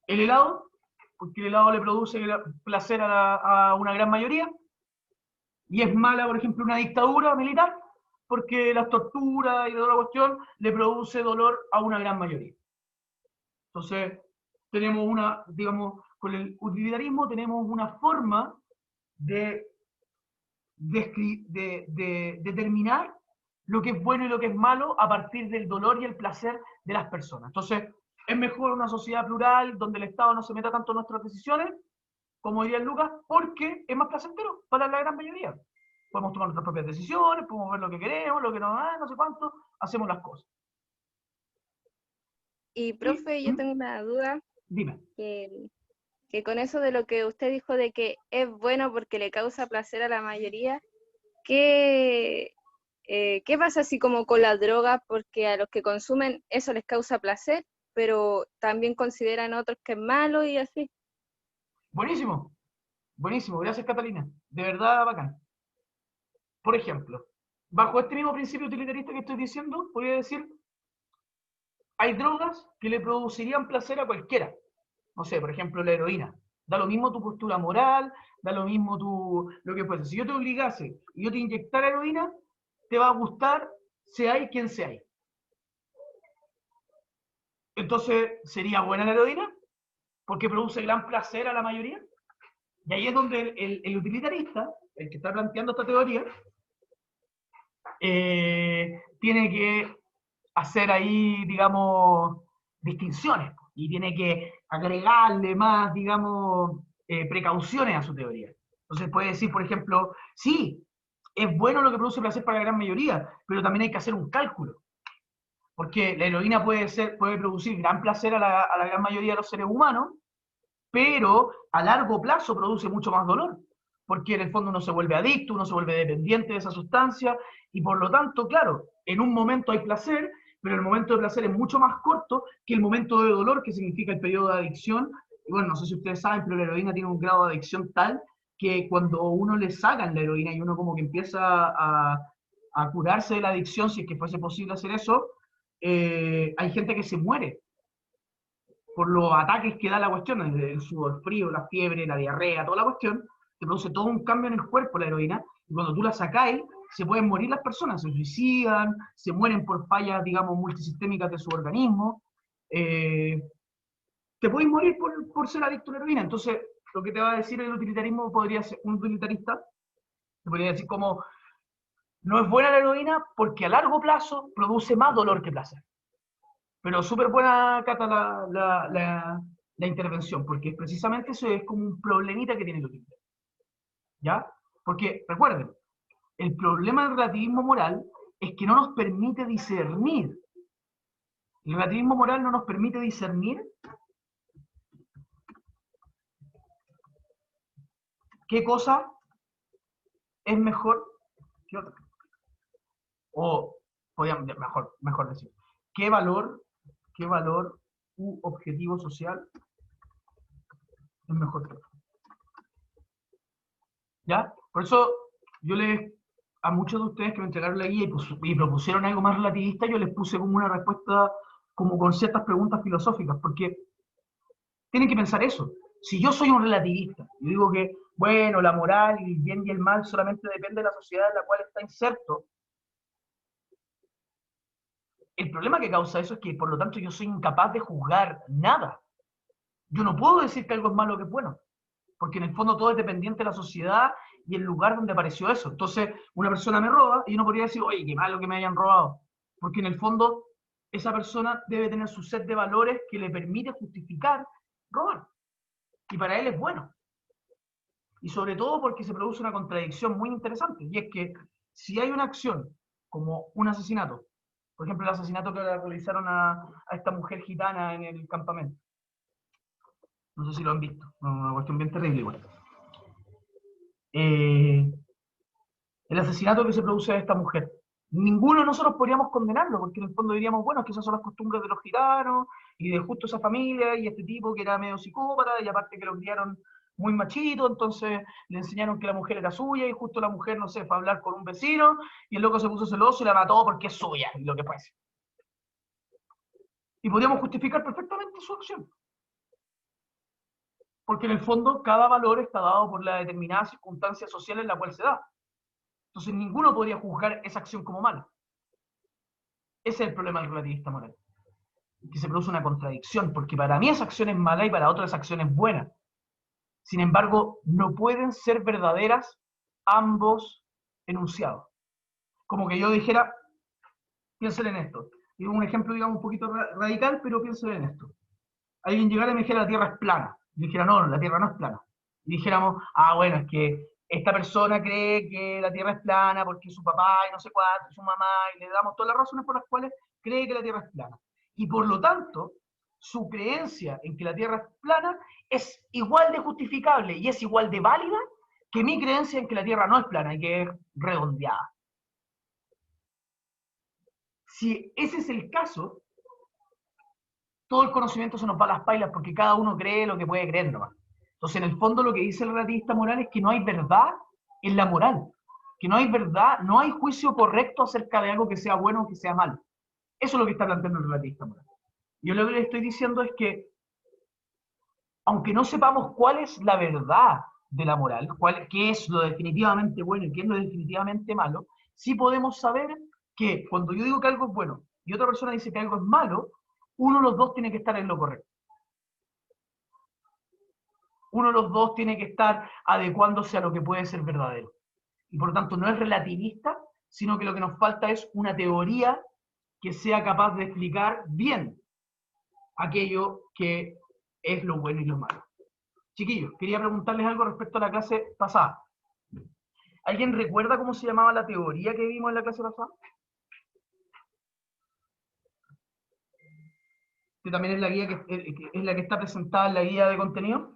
el helado, porque el helado le produce placer a una gran mayoría, y es mala, por ejemplo, una dictadura militar, porque las torturas y toda la cuestión le produce dolor a una gran mayoría. Entonces, tenemos digamos, con el utilitarismo tenemos una forma de determinar lo que es bueno y lo que es malo a partir del dolor y el placer de las personas. Entonces, es mejor una sociedad plural donde el Estado no se meta tanto en nuestras decisiones, como diría Lucas, porque es más placentero para la gran mayoría. Podemos tomar nuestras propias decisiones, podemos ver lo que queremos, lo que no sé cuánto, hacemos las cosas. Y, profe, yo tengo una duda. Dime. Que con eso de lo que usted dijo de que es bueno porque le causa placer a la mayoría, ¿qué pasa así como con las drogas? Porque a los que consumen eso les causa placer, pero también consideran otros que es malo y así. Buenísimo, buenísimo, gracias Catalina, de verdad bacán. Por ejemplo, bajo este mismo principio utilitarista que estoy diciendo, podría decir, hay drogas que le producirían placer a cualquiera. No sé, por ejemplo, la heroína. Da lo mismo tu postura moral, da lo mismo lo que fuese. Si yo te obligase y yo te inyectara heroína, te va a gustar, seáis quien seáis. Entonces, ¿sería buena la heroína? Porque produce gran placer a la mayoría. Y ahí es donde el utilitarista, el que está planteando esta teoría, tiene que hacer ahí, digamos, distinciones y tiene que agregarle más, digamos, precauciones a su teoría. Entonces puede decir, por ejemplo, sí, es bueno lo que produce placer para la gran mayoría, pero también hay que hacer un cálculo. Porque la heroína puede producir gran placer a la gran mayoría de los seres humanos, pero a largo plazo produce mucho más dolor, porque en el fondo uno se vuelve adicto, uno se vuelve dependiente de esa sustancia, y por lo tanto, claro, en un momento hay placer, pero el momento de placer es mucho más corto que el momento de dolor, que significa el periodo de adicción. Y bueno, no sé si ustedes saben, pero la heroína tiene un grado de adicción tal que cuando uno le sacan la heroína y uno como que empieza a curarse de la adicción, si es que fuese posible hacer eso, hay gente que se muere por los ataques que da la cuestión, el sudor frío, la fiebre, la diarrea, toda la cuestión, te produce todo un cambio en el cuerpo la heroína, y cuando tú la sacáis, se pueden morir las personas, se suicidan, se mueren por fallas, digamos, multisistémicas de su organismo, te puedes morir por ser adicto a la heroína. Entonces, lo que te va a decir el utilitarismo podría ser, un utilitarista, te podría decir como, no es buena la heroína porque a largo plazo produce más dolor que placer. Pero súper buena, Cata, la intervención, porque precisamente eso es como un problemita que tiene el utilitarismo. ¿Ya? Porque, recuerden, el problema del relativismo moral es que no nos permite discernir. El relativismo moral no nos permite discernir qué cosa es mejor que otra. O, podríamos, mejor decir, qué valor u objetivo social es mejor que otro. ¿Ya? Por eso yo a muchos de ustedes que me entregaron la guía y propusieron algo más relativista, yo les puse como una respuesta como con ciertas preguntas filosóficas, porque tienen que pensar eso. Si yo soy un relativista, y digo que, bueno, la moral y el bien y el mal solamente depende de la sociedad en la cual está inserto, el problema que causa eso es que, por lo tanto, yo soy incapaz de juzgar nada. Yo no puedo decir que algo es malo o que es bueno, porque en el fondo todo es dependiente de la sociedad y el lugar donde apareció eso. Entonces, una persona me roba y yo no podría decir, oye, qué malo que me hayan robado, porque en el fondo esa persona debe tener su set de valores que le permite justificar robar. Y para él es bueno. Y sobre todo porque se produce una contradicción muy interesante, y es que si hay una acción como un asesinato, por ejemplo, el asesinato que realizaron a esta mujer gitana en el campamento, no sé si lo han visto, una cuestión bien terrible igual. El asesinato que se produce a esta mujer, ninguno de nosotros podríamos condenarlo, porque en el fondo diríamos, bueno, es que esas son las costumbres de los gitanos, y de justo esa familia, y este tipo que era medio psicópata, y aparte que lo criaron muy machito, entonces le enseñaron que la mujer era suya, y justo la mujer, no sé, fue a hablar con un vecino, y el loco se puso celoso y la mató porque es suya, y lo que fuese. Y podríamos justificar perfectamente su acción. Porque en el fondo cada valor está dado por la determinada circunstancia social en la cual se da. Entonces ninguno podría juzgar esa acción como mala. Ese es el problema del relativista moral. Que se produce una contradicción, porque para mí esa acción es mala y para otras esa acción es buena. Sin embargo, no pueden ser verdaderas ambos enunciados. Como que yo dijera, piensen en esto. Digo un ejemplo, digamos, un poquito radical, pero piensen en esto. Alguien llegara y me dijera, la Tierra es plana. Y dijera, no, la Tierra no es plana. Y dijéramos, bueno, es que esta persona cree que la Tierra es plana porque su papá y no sé cuánto, su mamá, y le damos todas las razones por las cuales cree que la Tierra es plana. Y por lo tanto, su creencia en que la Tierra es plana es igual de justificable y es igual de válida que mi creencia en que la Tierra no es plana y que es redondeada. Si ese es el caso, todo el conocimiento se nos va a las pailas porque cada uno cree lo que puede creer nomás. Entonces, en el fondo, lo que dice el relativista moral es que no hay verdad en la moral, que no hay verdad, no hay juicio correcto acerca de algo que sea bueno o que sea malo. Eso es lo que está planteando el relativista moral. Yo lo que le estoy diciendo es que, aunque no sepamos cuál es la verdad de la moral, qué es lo definitivamente bueno y qué es lo definitivamente malo, sí podemos saber que cuando yo digo que algo es bueno y otra persona dice que algo es malo, uno de los dos tiene que estar en lo correcto. Uno de los dos tiene que estar adecuándose a lo que puede ser verdadero. Y por lo tanto no es relativista, sino que lo que nos falta es una teoría que sea capaz de explicar bien aquello que es lo bueno y lo malo. Chiquillos, quería preguntarles algo respecto a la clase pasada. ¿Alguien recuerda cómo se llamaba la teoría que vimos en la clase pasada? Que también es la guía es la que está presentada en la guía de contenido.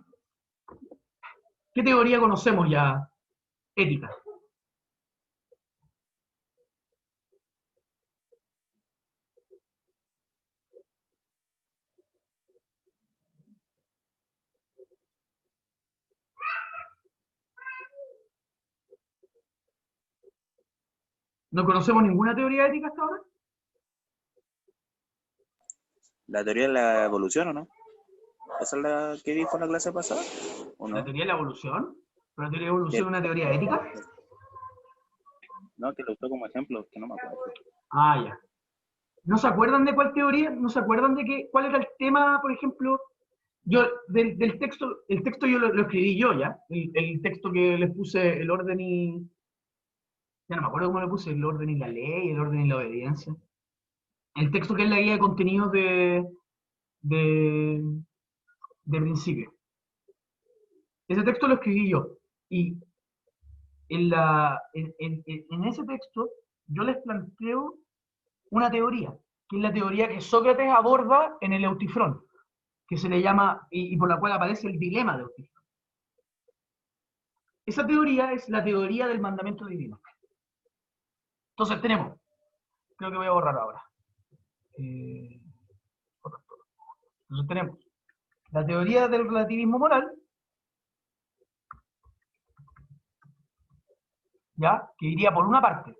¿Qué teoría conocemos ya ética? ¿No conocemos ninguna teoría ética hasta ahora? La teoría de la evolución, ¿o no? ¿Esa es la que dijo en la clase pasada? ¿O ¿La no? teoría de la evolución? ¿Pero la teoría de la evolución es una teoría ética? No, que lo usó como ejemplo, que no me acuerdo. Ah, ya. ¿No se acuerdan de cuál teoría? ¿No se acuerdan de cuál era el tema, por ejemplo? Yo, del texto, el texto yo lo escribí yo ya, el texto que les puse el orden y... Ya no me acuerdo cómo le puse, el orden y la ley, el orden y la obediencia. El texto que es la guía de contenidos de, de principio. Ese texto lo escribí yo. Y en ese texto yo les planteo una teoría, que es la teoría que Sócrates aborda en el Eutifrón, que se le llama, y por la cual aparece el dilema de Eutifrón. Esa teoría es la teoría del mandamiento divino. Entonces tenemos, creo que voy a borrar ahora. Entonces tenemos la teoría del relativismo moral, ¿ya? Que iría por una parte.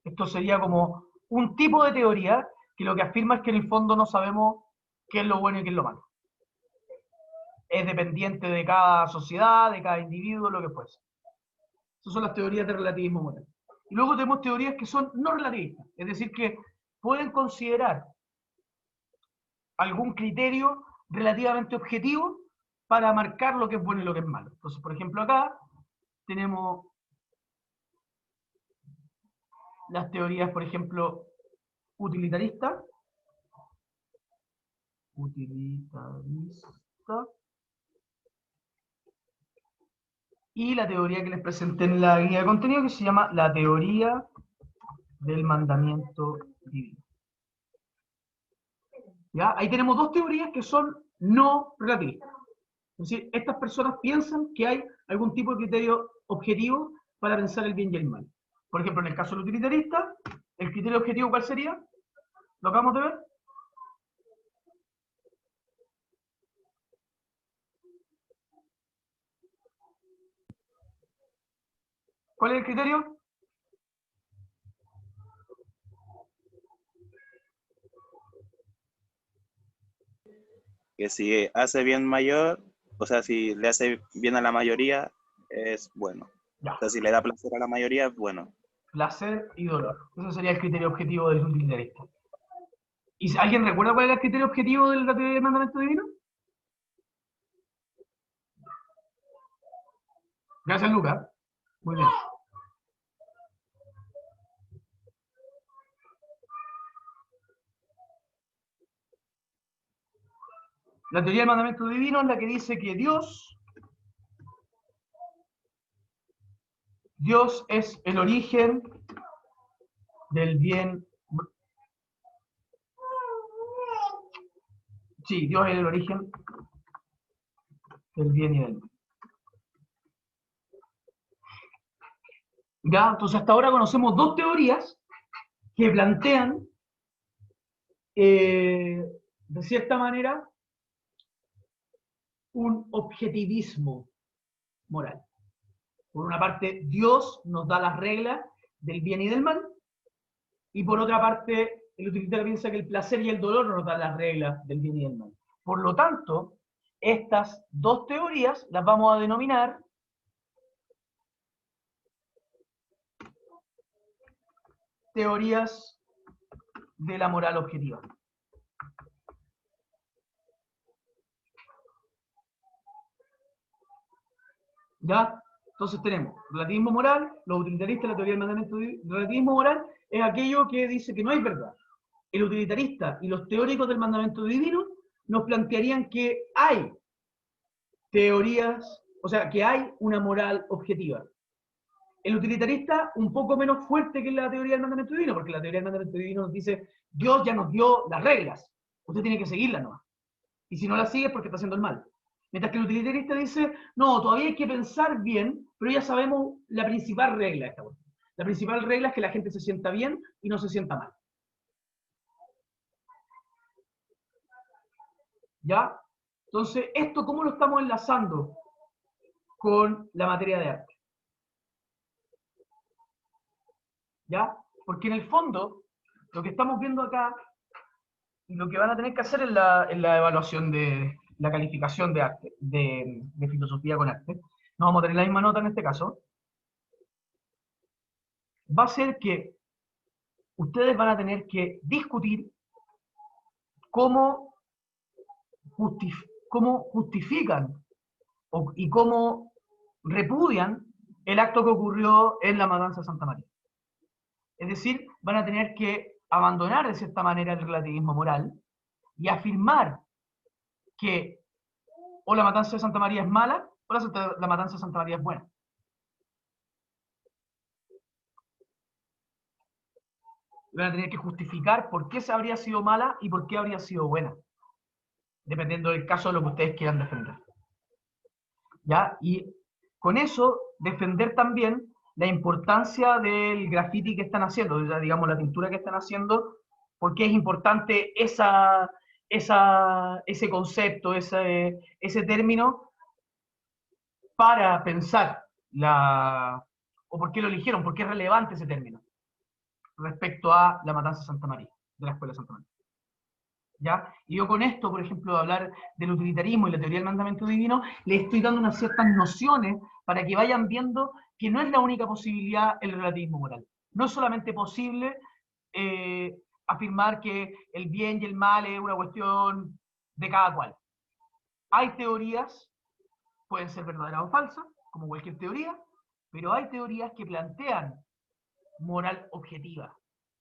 Esto sería como un tipo de teoría que lo que afirma es que en el fondo no sabemos qué es lo bueno y qué es lo malo. Es dependiente de cada sociedad, de cada individuo, lo que fuese. Esas son las teorías de relativismo moral. Y luego tenemos teorías que son no relativistas, es decir, que pueden considerar algún criterio relativamente objetivo para marcar lo que es bueno y lo que es malo. Entonces, por ejemplo, acá tenemos las teorías, por ejemplo, utilitarista, y la teoría que les presenté en la guía de contenido, que se llama la teoría del mandamiento divino. ¿Ya? Ahí tenemos dos teorías que son no relativistas. Es decir, estas personas piensan que hay algún tipo de criterio objetivo para pensar el bien y el mal. Por ejemplo, en el caso del utilitarista, el criterio objetivo, ¿cuál sería? ¿Lo acabamos de ver? ¿Cuál es el criterio? Que si hace bien mayor, o sea, si le hace bien a la mayoría, es bueno. Ya. O sea, si le da placer a la mayoría, es bueno. Placer y dolor. Ese sería el criterio objetivo del utilitarista. ¿Y si alguien recuerda cuál era el criterio objetivo de la teoría del mandamiento divino? Gracias, Lucas. Muy bien. La teoría del mandamiento divino es la que dice que Dios es el origen del bien. Sí, Dios es el origen del bien y del mal. ¿Ya? Entonces hasta ahora conocemos dos teorías que plantean, de cierta manera, un objetivismo moral. Por una parte, Dios nos da las reglas del bien y del mal, y por otra parte, el utilitario piensa que el placer y el dolor nos dan las reglas del bien y del mal. Por lo tanto, estas dos teorías las vamos a denominar teorías de la moral objetiva. ¿Ya? Entonces tenemos relativismo moral, los utilitaristas, la teoría del mandamiento. Relativismo moral es aquello que dice que no hay verdad. El utilitarista y los teóricos del mandamiento divino nos plantearían que hay teorías, o sea, que hay una moral objetiva. El utilitarista un poco menos fuerte que la teoría del mandamiento divino, porque la teoría del mandamiento divino nos dice, Dios ya nos dio las reglas, usted tiene que seguirlas nomás. Y si no las sigue es porque está haciendo el mal. Mientras que el utilitarista dice, no, todavía hay que pensar bien, pero ya sabemos la principal regla de esta cuestión. La principal regla es que la gente se sienta bien y no se sienta mal. ¿Ya? Entonces, ¿esto cómo lo estamos enlazando con la materia de arte? ¿Ya? Porque en el fondo, lo que estamos viendo acá, y lo que van a tener que hacer en la evaluación de la calificación de arte, de filosofía con arte, no vamos a tener la misma nota en este caso, va a ser que ustedes van a tener que discutir cómo, cómo justifican y cómo repudian el acto que ocurrió en la matanza de Santa María. Es decir, van a tener que abandonar de cierta manera el relativismo moral y afirmar que o la matanza de Santa María es mala o la matanza de Santa María es buena. Van a tener que justificar por qué se habría sido mala y por qué habría sido buena, dependiendo del caso de lo que ustedes quieran defender. ¿Ya? Y con eso, defender también la importancia del graffiti que están haciendo, ya digamos la pintura que están haciendo, porque es importante ese concepto, ese término, para pensar o por qué lo eligieron, por qué es relevante ese término respecto a la matanza de Santa María, de la Escuela de Santa María. ¿Ya? Y yo con esto, por ejemplo, de hablar del utilitarismo y la teoría del mandamiento divino, les estoy dando unas ciertas nociones para que vayan viendo que no es la única posibilidad el relativismo moral. No es solamente posible afirmar que el bien y el mal es una cuestión de cada cual. Hay teorías, pueden ser verdaderas o falsas, como cualquier teoría, pero hay teorías que plantean moral objetiva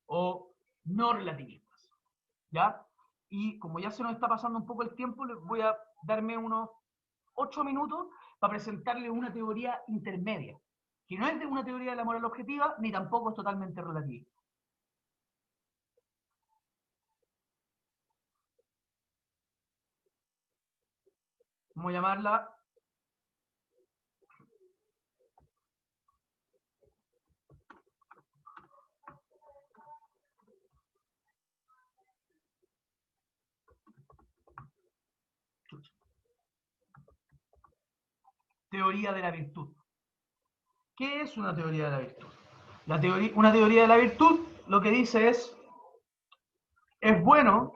o no relativistas. ¿Ya? Y como ya se nos está pasando un poco el tiempo, les voy a darme unos 8 minutos para presentarles una teoría intermedia, que no es de una teoría de la moral objetiva, ni tampoco es totalmente relativista. Vamos a llamarla teoría de la virtud. ¿Qué es una teoría de la virtud? Una teoría de la virtud lo que dice es bueno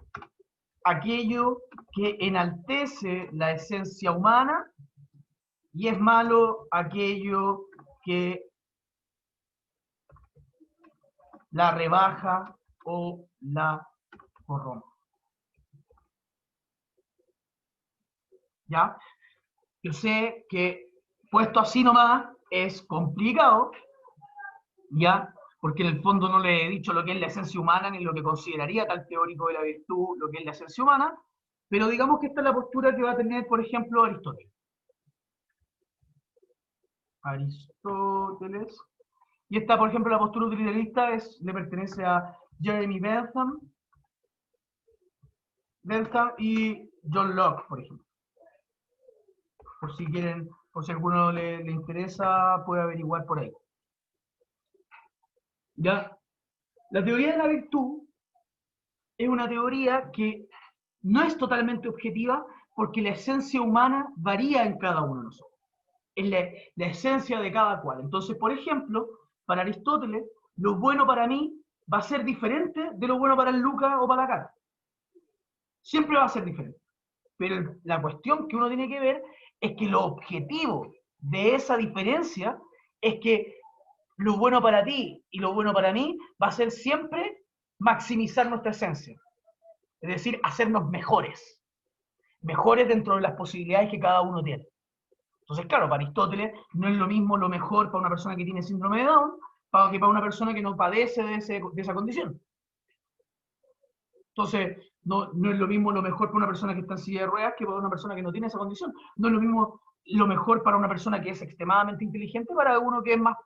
aquello que enaltece la esencia humana y es malo aquello que la rebaja o la corrompe. ¿Ya? Yo sé que puesto así nomás es complicado, ¿ya? Porque en el fondo no le he dicho lo que es la esencia humana ni lo que consideraría tal teórico de la virtud, lo que es la esencia humana, pero digamos que esta es la postura que va a tener, por ejemplo, Aristóteles. Y esta, por ejemplo, la postura utilitarista le pertenece a Jeremy Bentham y John Locke, por ejemplo. Por si quieren, por si a alguno le interesa, puede averiguar por ahí. ¿Ya? La teoría de la virtud es una teoría que no es totalmente objetiva porque la esencia humana varía en cada uno de nosotros. Es la esencia de cada cual. Entonces, por ejemplo, para Aristóteles, lo bueno para mí va a ser diferente de lo bueno para el Lucas o para la Cata. Siempre va a ser diferente. Pero la cuestión que uno tiene que ver es que lo objetivo de esa diferencia es que lo bueno para ti y lo bueno para mí va a ser siempre maximizar nuestra esencia. Es decir, hacernos mejores. Mejores dentro de las posibilidades que cada uno tiene. Entonces, claro, para Aristóteles no es lo mismo lo mejor para una persona que tiene síndrome de Down que para una persona que no padece de esa condición. Entonces, no es lo mismo lo mejor para una persona que está en silla de ruedas que para una persona que no tiene esa condición. No es lo mismo lo mejor para una persona que es extremadamente inteligente para uno que es más,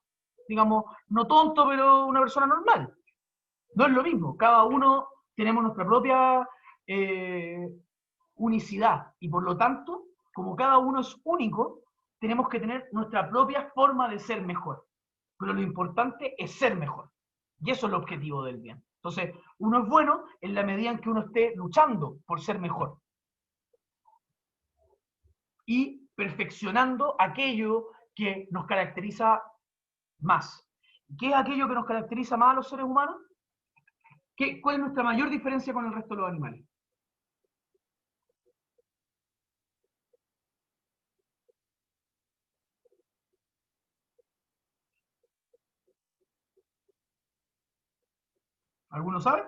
digamos, no tonto, pero una persona normal. No es lo mismo. Cada uno tenemos nuestra propia unicidad y por lo tanto como cada uno es único, tenemos que tener nuestra propia forma de ser mejor. Pero lo importante es ser mejor. Y eso es el objetivo del bien. Entonces, uno es bueno en la medida en que uno esté luchando por ser mejor. Y perfeccionando aquello que nos caracteriza más. ¿Qué es aquello que nos caracteriza más a los seres humanos? ¿Cuál es nuestra mayor diferencia con el resto de los animales? ¿Alguno sabe?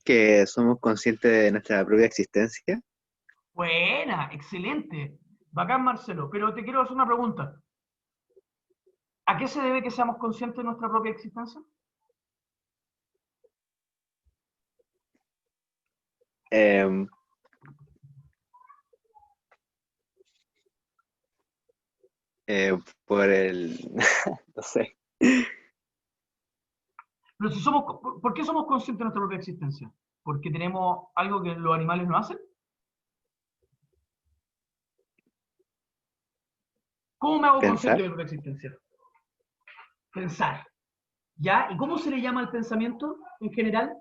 Que somos conscientes de nuestra propia existencia. Buena, excelente. Bacán, Marcelo. Pero te quiero hacer una pregunta. ¿A qué se debe que seamos conscientes de nuestra propia existencia? Em, por el... no sé. Pero si somos, ¿por qué somos conscientes de nuestra propia existencia? ¿Porque tenemos algo que los animales no hacen? ¿Cómo me hago Pensar. consciente de mi propia existencia? Pensar. ¿Ya? ¿Y cómo se le llama al pensamiento en general?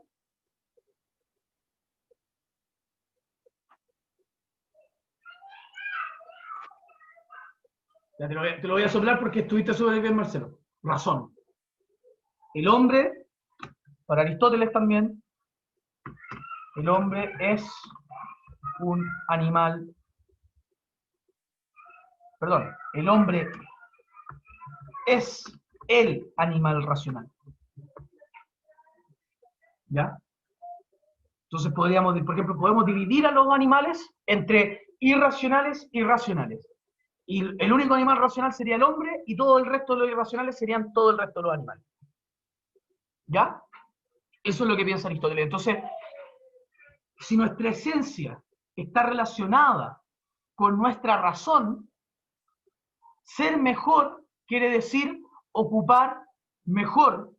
Ya te lo voy a soplar porque estuviste súper bien, Marcelo. Razón. El hombre, para Aristóteles también, el hombre es un animal. Perdón, el hombre es el animal racional. ¿Ya? Entonces podríamos, por ejemplo, podemos dividir a los animales entre irracionales y racionales. Y el único animal racional sería el hombre y todo el resto de los irracionales serían todo el resto de los animales. ¿Ya? Eso es lo que piensa Aristóteles. Entonces, si nuestra esencia está relacionada con nuestra razón, ser mejor quiere decir ocupar mejor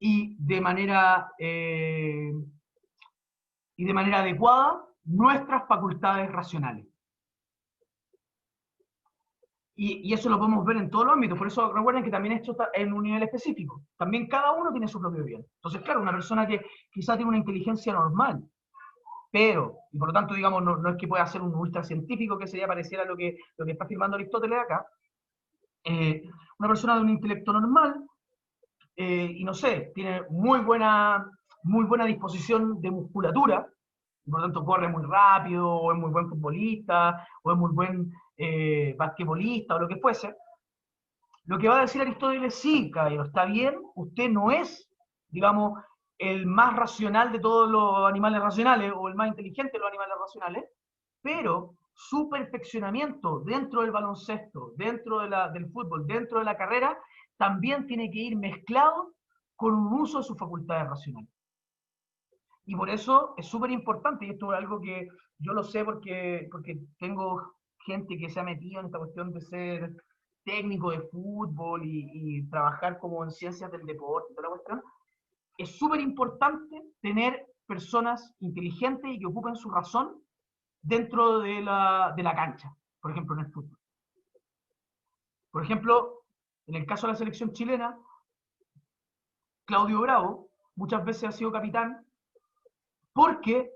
y de manera adecuada nuestras facultades racionales. Y eso lo podemos ver en todos los ámbitos, por eso recuerden que también esto está en un nivel específico. También cada uno tiene su propio bien. Entonces, claro, una persona que quizás tiene una inteligencia normal, pero, y por lo tanto, digamos, no es que pueda ser un ultracientífico, que sería pareciera a lo que está afirmando Aristóteles acá, una persona de un intelecto normal, y no sé, tiene muy buena disposición de musculatura, y por lo tanto corre muy rápido, o es muy buen futbolista, o es muy buen basquetbolista, o lo que fuese, lo que va a decir Aristóteles, sí, caballero, está bien, usted no es, digamos, el más racional de todos los animales racionales, o el más inteligente de los animales racionales, pero su perfeccionamiento dentro del baloncesto, dentro del fútbol, dentro de la carrera, también tiene que ir mezclado con un uso de sus facultades racionales. Y por eso es súper importante, y esto es algo que yo lo sé porque tengo gente que se ha metido en esta cuestión de ser técnico de fútbol y trabajar como en ciencias del deporte y toda la cuestión. Es súper importante tener personas inteligentes y que ocupen su razón dentro de la cancha, por ejemplo, en el fútbol. Por ejemplo, en el caso de la selección chilena, Claudio Bravo muchas veces ha sido capitán porque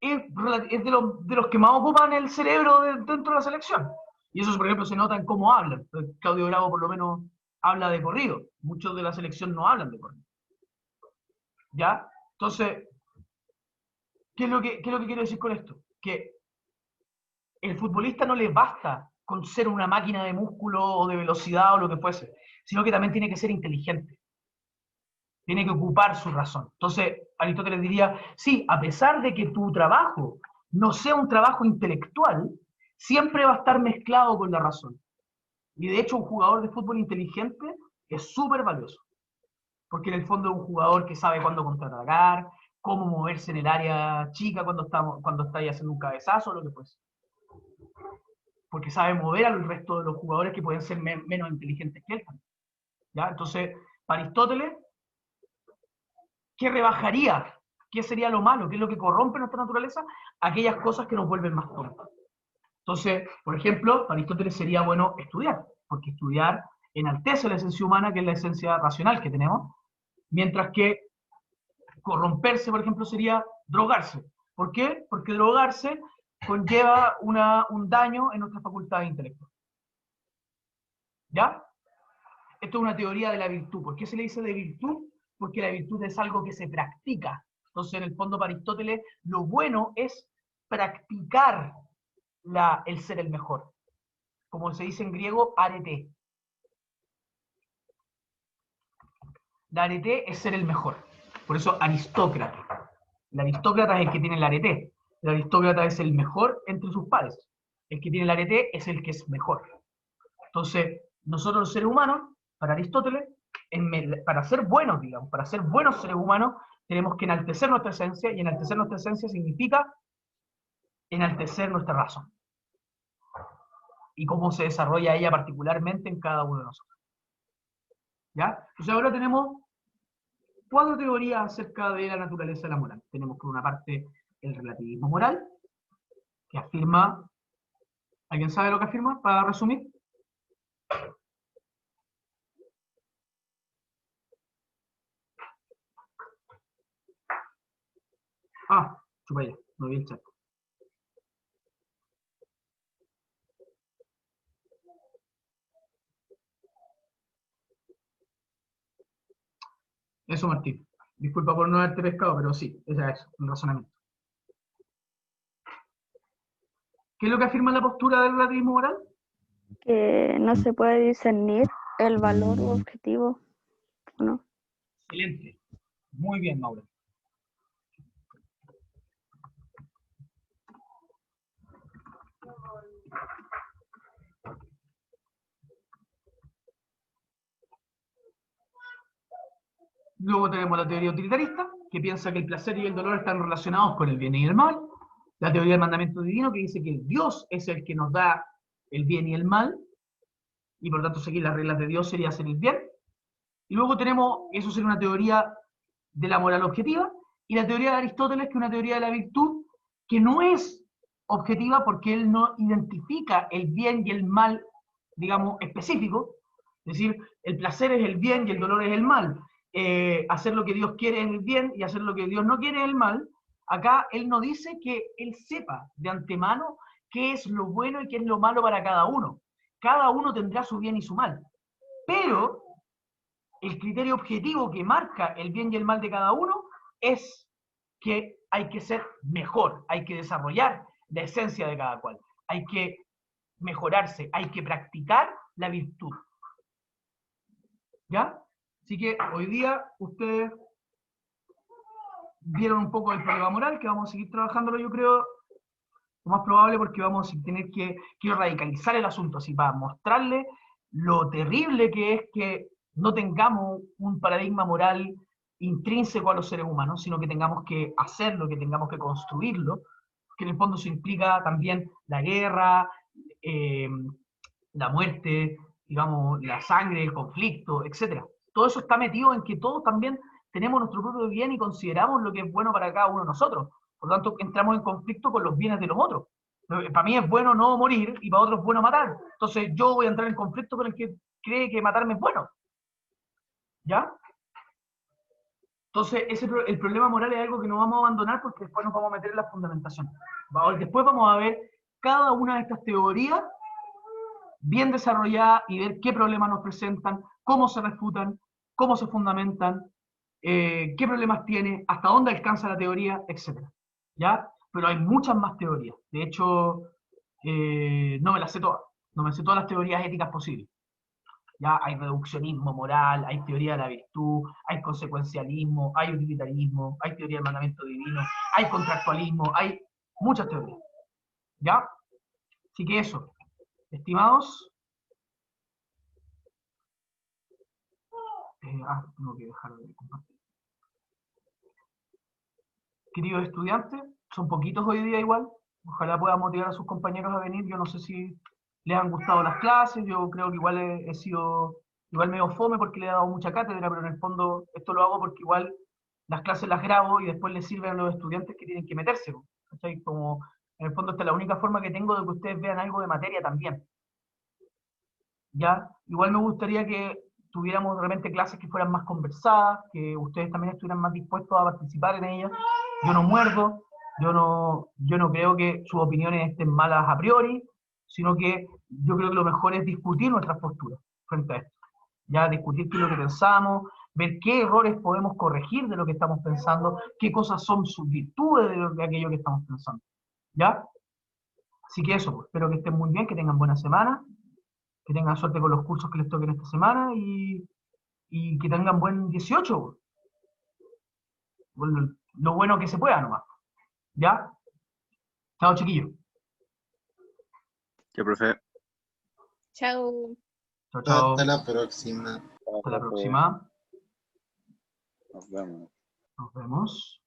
es de los que más ocupan el cerebro dentro de la selección. Y eso, por ejemplo, se nota en cómo hablan. Claudio Bravo por lo menos habla de corrido. Muchos de la selección no hablan de corrido. ¿Ya? Entonces, ¿qué es lo que quiero decir con esto? Que el futbolista no le basta con ser una máquina de músculo o de velocidad o lo que fuese, sino que también tiene que ser inteligente. Tiene que ocupar su razón. Entonces, Aristóteles diría, sí, a pesar de que tu trabajo no sea un trabajo intelectual, siempre va a estar mezclado con la razón. Y de hecho, un jugador de fútbol inteligente es súper valioso. Porque en el fondo es un jugador que sabe cuándo contraatacar, cómo moverse en el área chica cuando está ahí haciendo un cabezazo o lo que fuese. Porque sabe mover al resto de los jugadores que pueden ser menos inteligentes que él también. ¿Ya? Entonces, para Aristóteles, ¿Qué rebajaría? ¿Qué sería lo malo? ¿Qué es lo que corrompe nuestra naturaleza? Aquellas cosas que nos vuelven más tontos. Entonces, por ejemplo, para Aristóteles sería bueno estudiar, porque estudiar enaltece la esencia humana, que es la esencia racional que tenemos, mientras que corromperse, por ejemplo, sería drogarse. ¿Por qué? Porque drogarse conlleva un daño en nuestras facultades intelectuales. ¿Ya? Esto es una teoría de la virtud. ¿Por qué se le dice de virtud? Porque la virtud es algo que se practica. Entonces, en el fondo, para Aristóteles, lo bueno es practicar el ser el mejor. Como se dice en griego, arete. La arete es ser el mejor. Por eso, aristócrata. El aristócrata es el que tiene el arete. El aristócrata es el mejor entre sus pares. El que tiene el arete es el que es mejor. Entonces, nosotros los seres humanos, para Aristóteles, para ser buenos, digamos, para ser buenos seres humanos, tenemos que enaltecer nuestra esencia, y enaltecer nuestra esencia significa enaltecer nuestra razón. Y cómo se desarrolla ella particularmente en cada uno de nosotros. ¿Ya? Entonces ahora tenemos 4 teorías acerca de la naturaleza de la moral. Tenemos por una parte el relativismo moral, que afirma... ¿Alguien sabe lo que afirma, para resumir? Ah, chupa ya, no vi el chat. Eso, Martín. Disculpa por no haberte pescado, pero sí, ese es un razonamiento. ¿Qué es lo que afirma la postura del relativismo moral? Que no se puede discernir el valor objetivo, ¿no? Excelente. Muy bien, Maura. Luego tenemos la teoría utilitarista, que piensa que el placer y el dolor están relacionados con el bien y el mal. La teoría del mandamiento divino, que dice que el Dios es el que nos da el bien y el mal, y por lo tanto seguir las reglas de Dios sería hacer el bien. Y luego tenemos, eso sería una teoría de la moral objetiva, y la teoría de Aristóteles, que es una teoría de la virtud, que no es objetiva porque él no identifica el bien y el mal, digamos, específico. Es decir, el placer es el bien y el dolor es el mal. Hacer lo que Dios quiere es el bien y hacer lo que Dios no quiere es el mal. Acá él no dice que él sepa de antemano qué es lo bueno y qué es lo malo para cada uno. Cada uno tendrá su bien y su mal. Pero el criterio objetivo que marca el bien y el mal de cada uno es que hay que ser mejor, hay que desarrollar la esencia de cada cual, hay que mejorarse, hay que practicar la virtud. ¿Ya? Así que hoy día ustedes vieron un poco del problema moral, que vamos a seguir trabajándolo, yo creo, lo más probable, porque vamos a tener que radicalizar el asunto, así para mostrarle lo terrible que es que no tengamos un paradigma moral intrínseco a los seres humanos, sino que tengamos que hacerlo, que tengamos que construirlo, que en el fondo eso implica también la guerra, la muerte, digamos, la sangre, el conflicto, etc. Todo eso está metido en que todos también tenemos nuestro propio bien y consideramos lo que es bueno para cada uno de nosotros. Por lo tanto, entramos en conflicto con los bienes de los otros. Para mí es bueno no morir y para otros es bueno matar. Entonces yo voy a entrar en conflicto con el que cree que matarme es bueno. ¿Ya? Entonces el problema moral es algo que no vamos a abandonar porque después nos vamos a meter en la fundamentación. Después vamos a ver cada una de estas teorías bien desarrolladas y ver qué problemas nos presentan, cómo se refutan, cómo se fundamentan, qué problemas tiene, hasta dónde alcanza la teoría, etc. ¿Ya? Pero hay muchas más teorías. De hecho, no me las sé todas. No me sé todas las teorías éticas posibles. ¿Ya? Hay reduccionismo moral, hay teoría de la virtud, hay consecuencialismo, hay utilitarismo, hay teoría del mandamiento divino, hay contractualismo, hay muchas teorías. ¿Ya? Así que eso. Estimados, tengo que dejar de compartir. Queridos estudiantes, son poquitos hoy día igual, ojalá puedan motivar a sus compañeros a venir. Yo no sé si les han gustado las clases, yo creo que igual he sido igual medio fome porque le he dado mucha cátedra, pero en el fondo esto lo hago porque igual las clases las grabo y después les sirven a los estudiantes que tienen que meterse, po, ¿cachai? Como, en el fondo, esta es la única forma que tengo de que ustedes vean algo de materia también. ¿Ya? Igual me gustaría que tuviéramos de repente clases que fueran más conversadas, que ustedes también estuvieran más dispuestos a participar en ellas. Yo no muerdo, yo no creo que sus opiniones estén malas a priori, sino que yo creo que lo mejor es discutir nuestras posturas frente a esto. Ya discutir qué es lo que pensamos, ver qué errores podemos corregir de lo que estamos pensando, qué cosas son sus virtudes de aquello que estamos pensando. ¿Ya? Así que eso, pues, espero que estén muy bien, que tengan buena semana, que tengan suerte con los cursos que les toquen esta semana y que tengan buen 18. Bueno, lo bueno que se pueda nomás. ¿Ya? Chao, chiquillos. ¿Qué, profe? Chao. Chao, chao. Hasta la próxima. Hasta la próxima. Nos vemos. Nos vemos.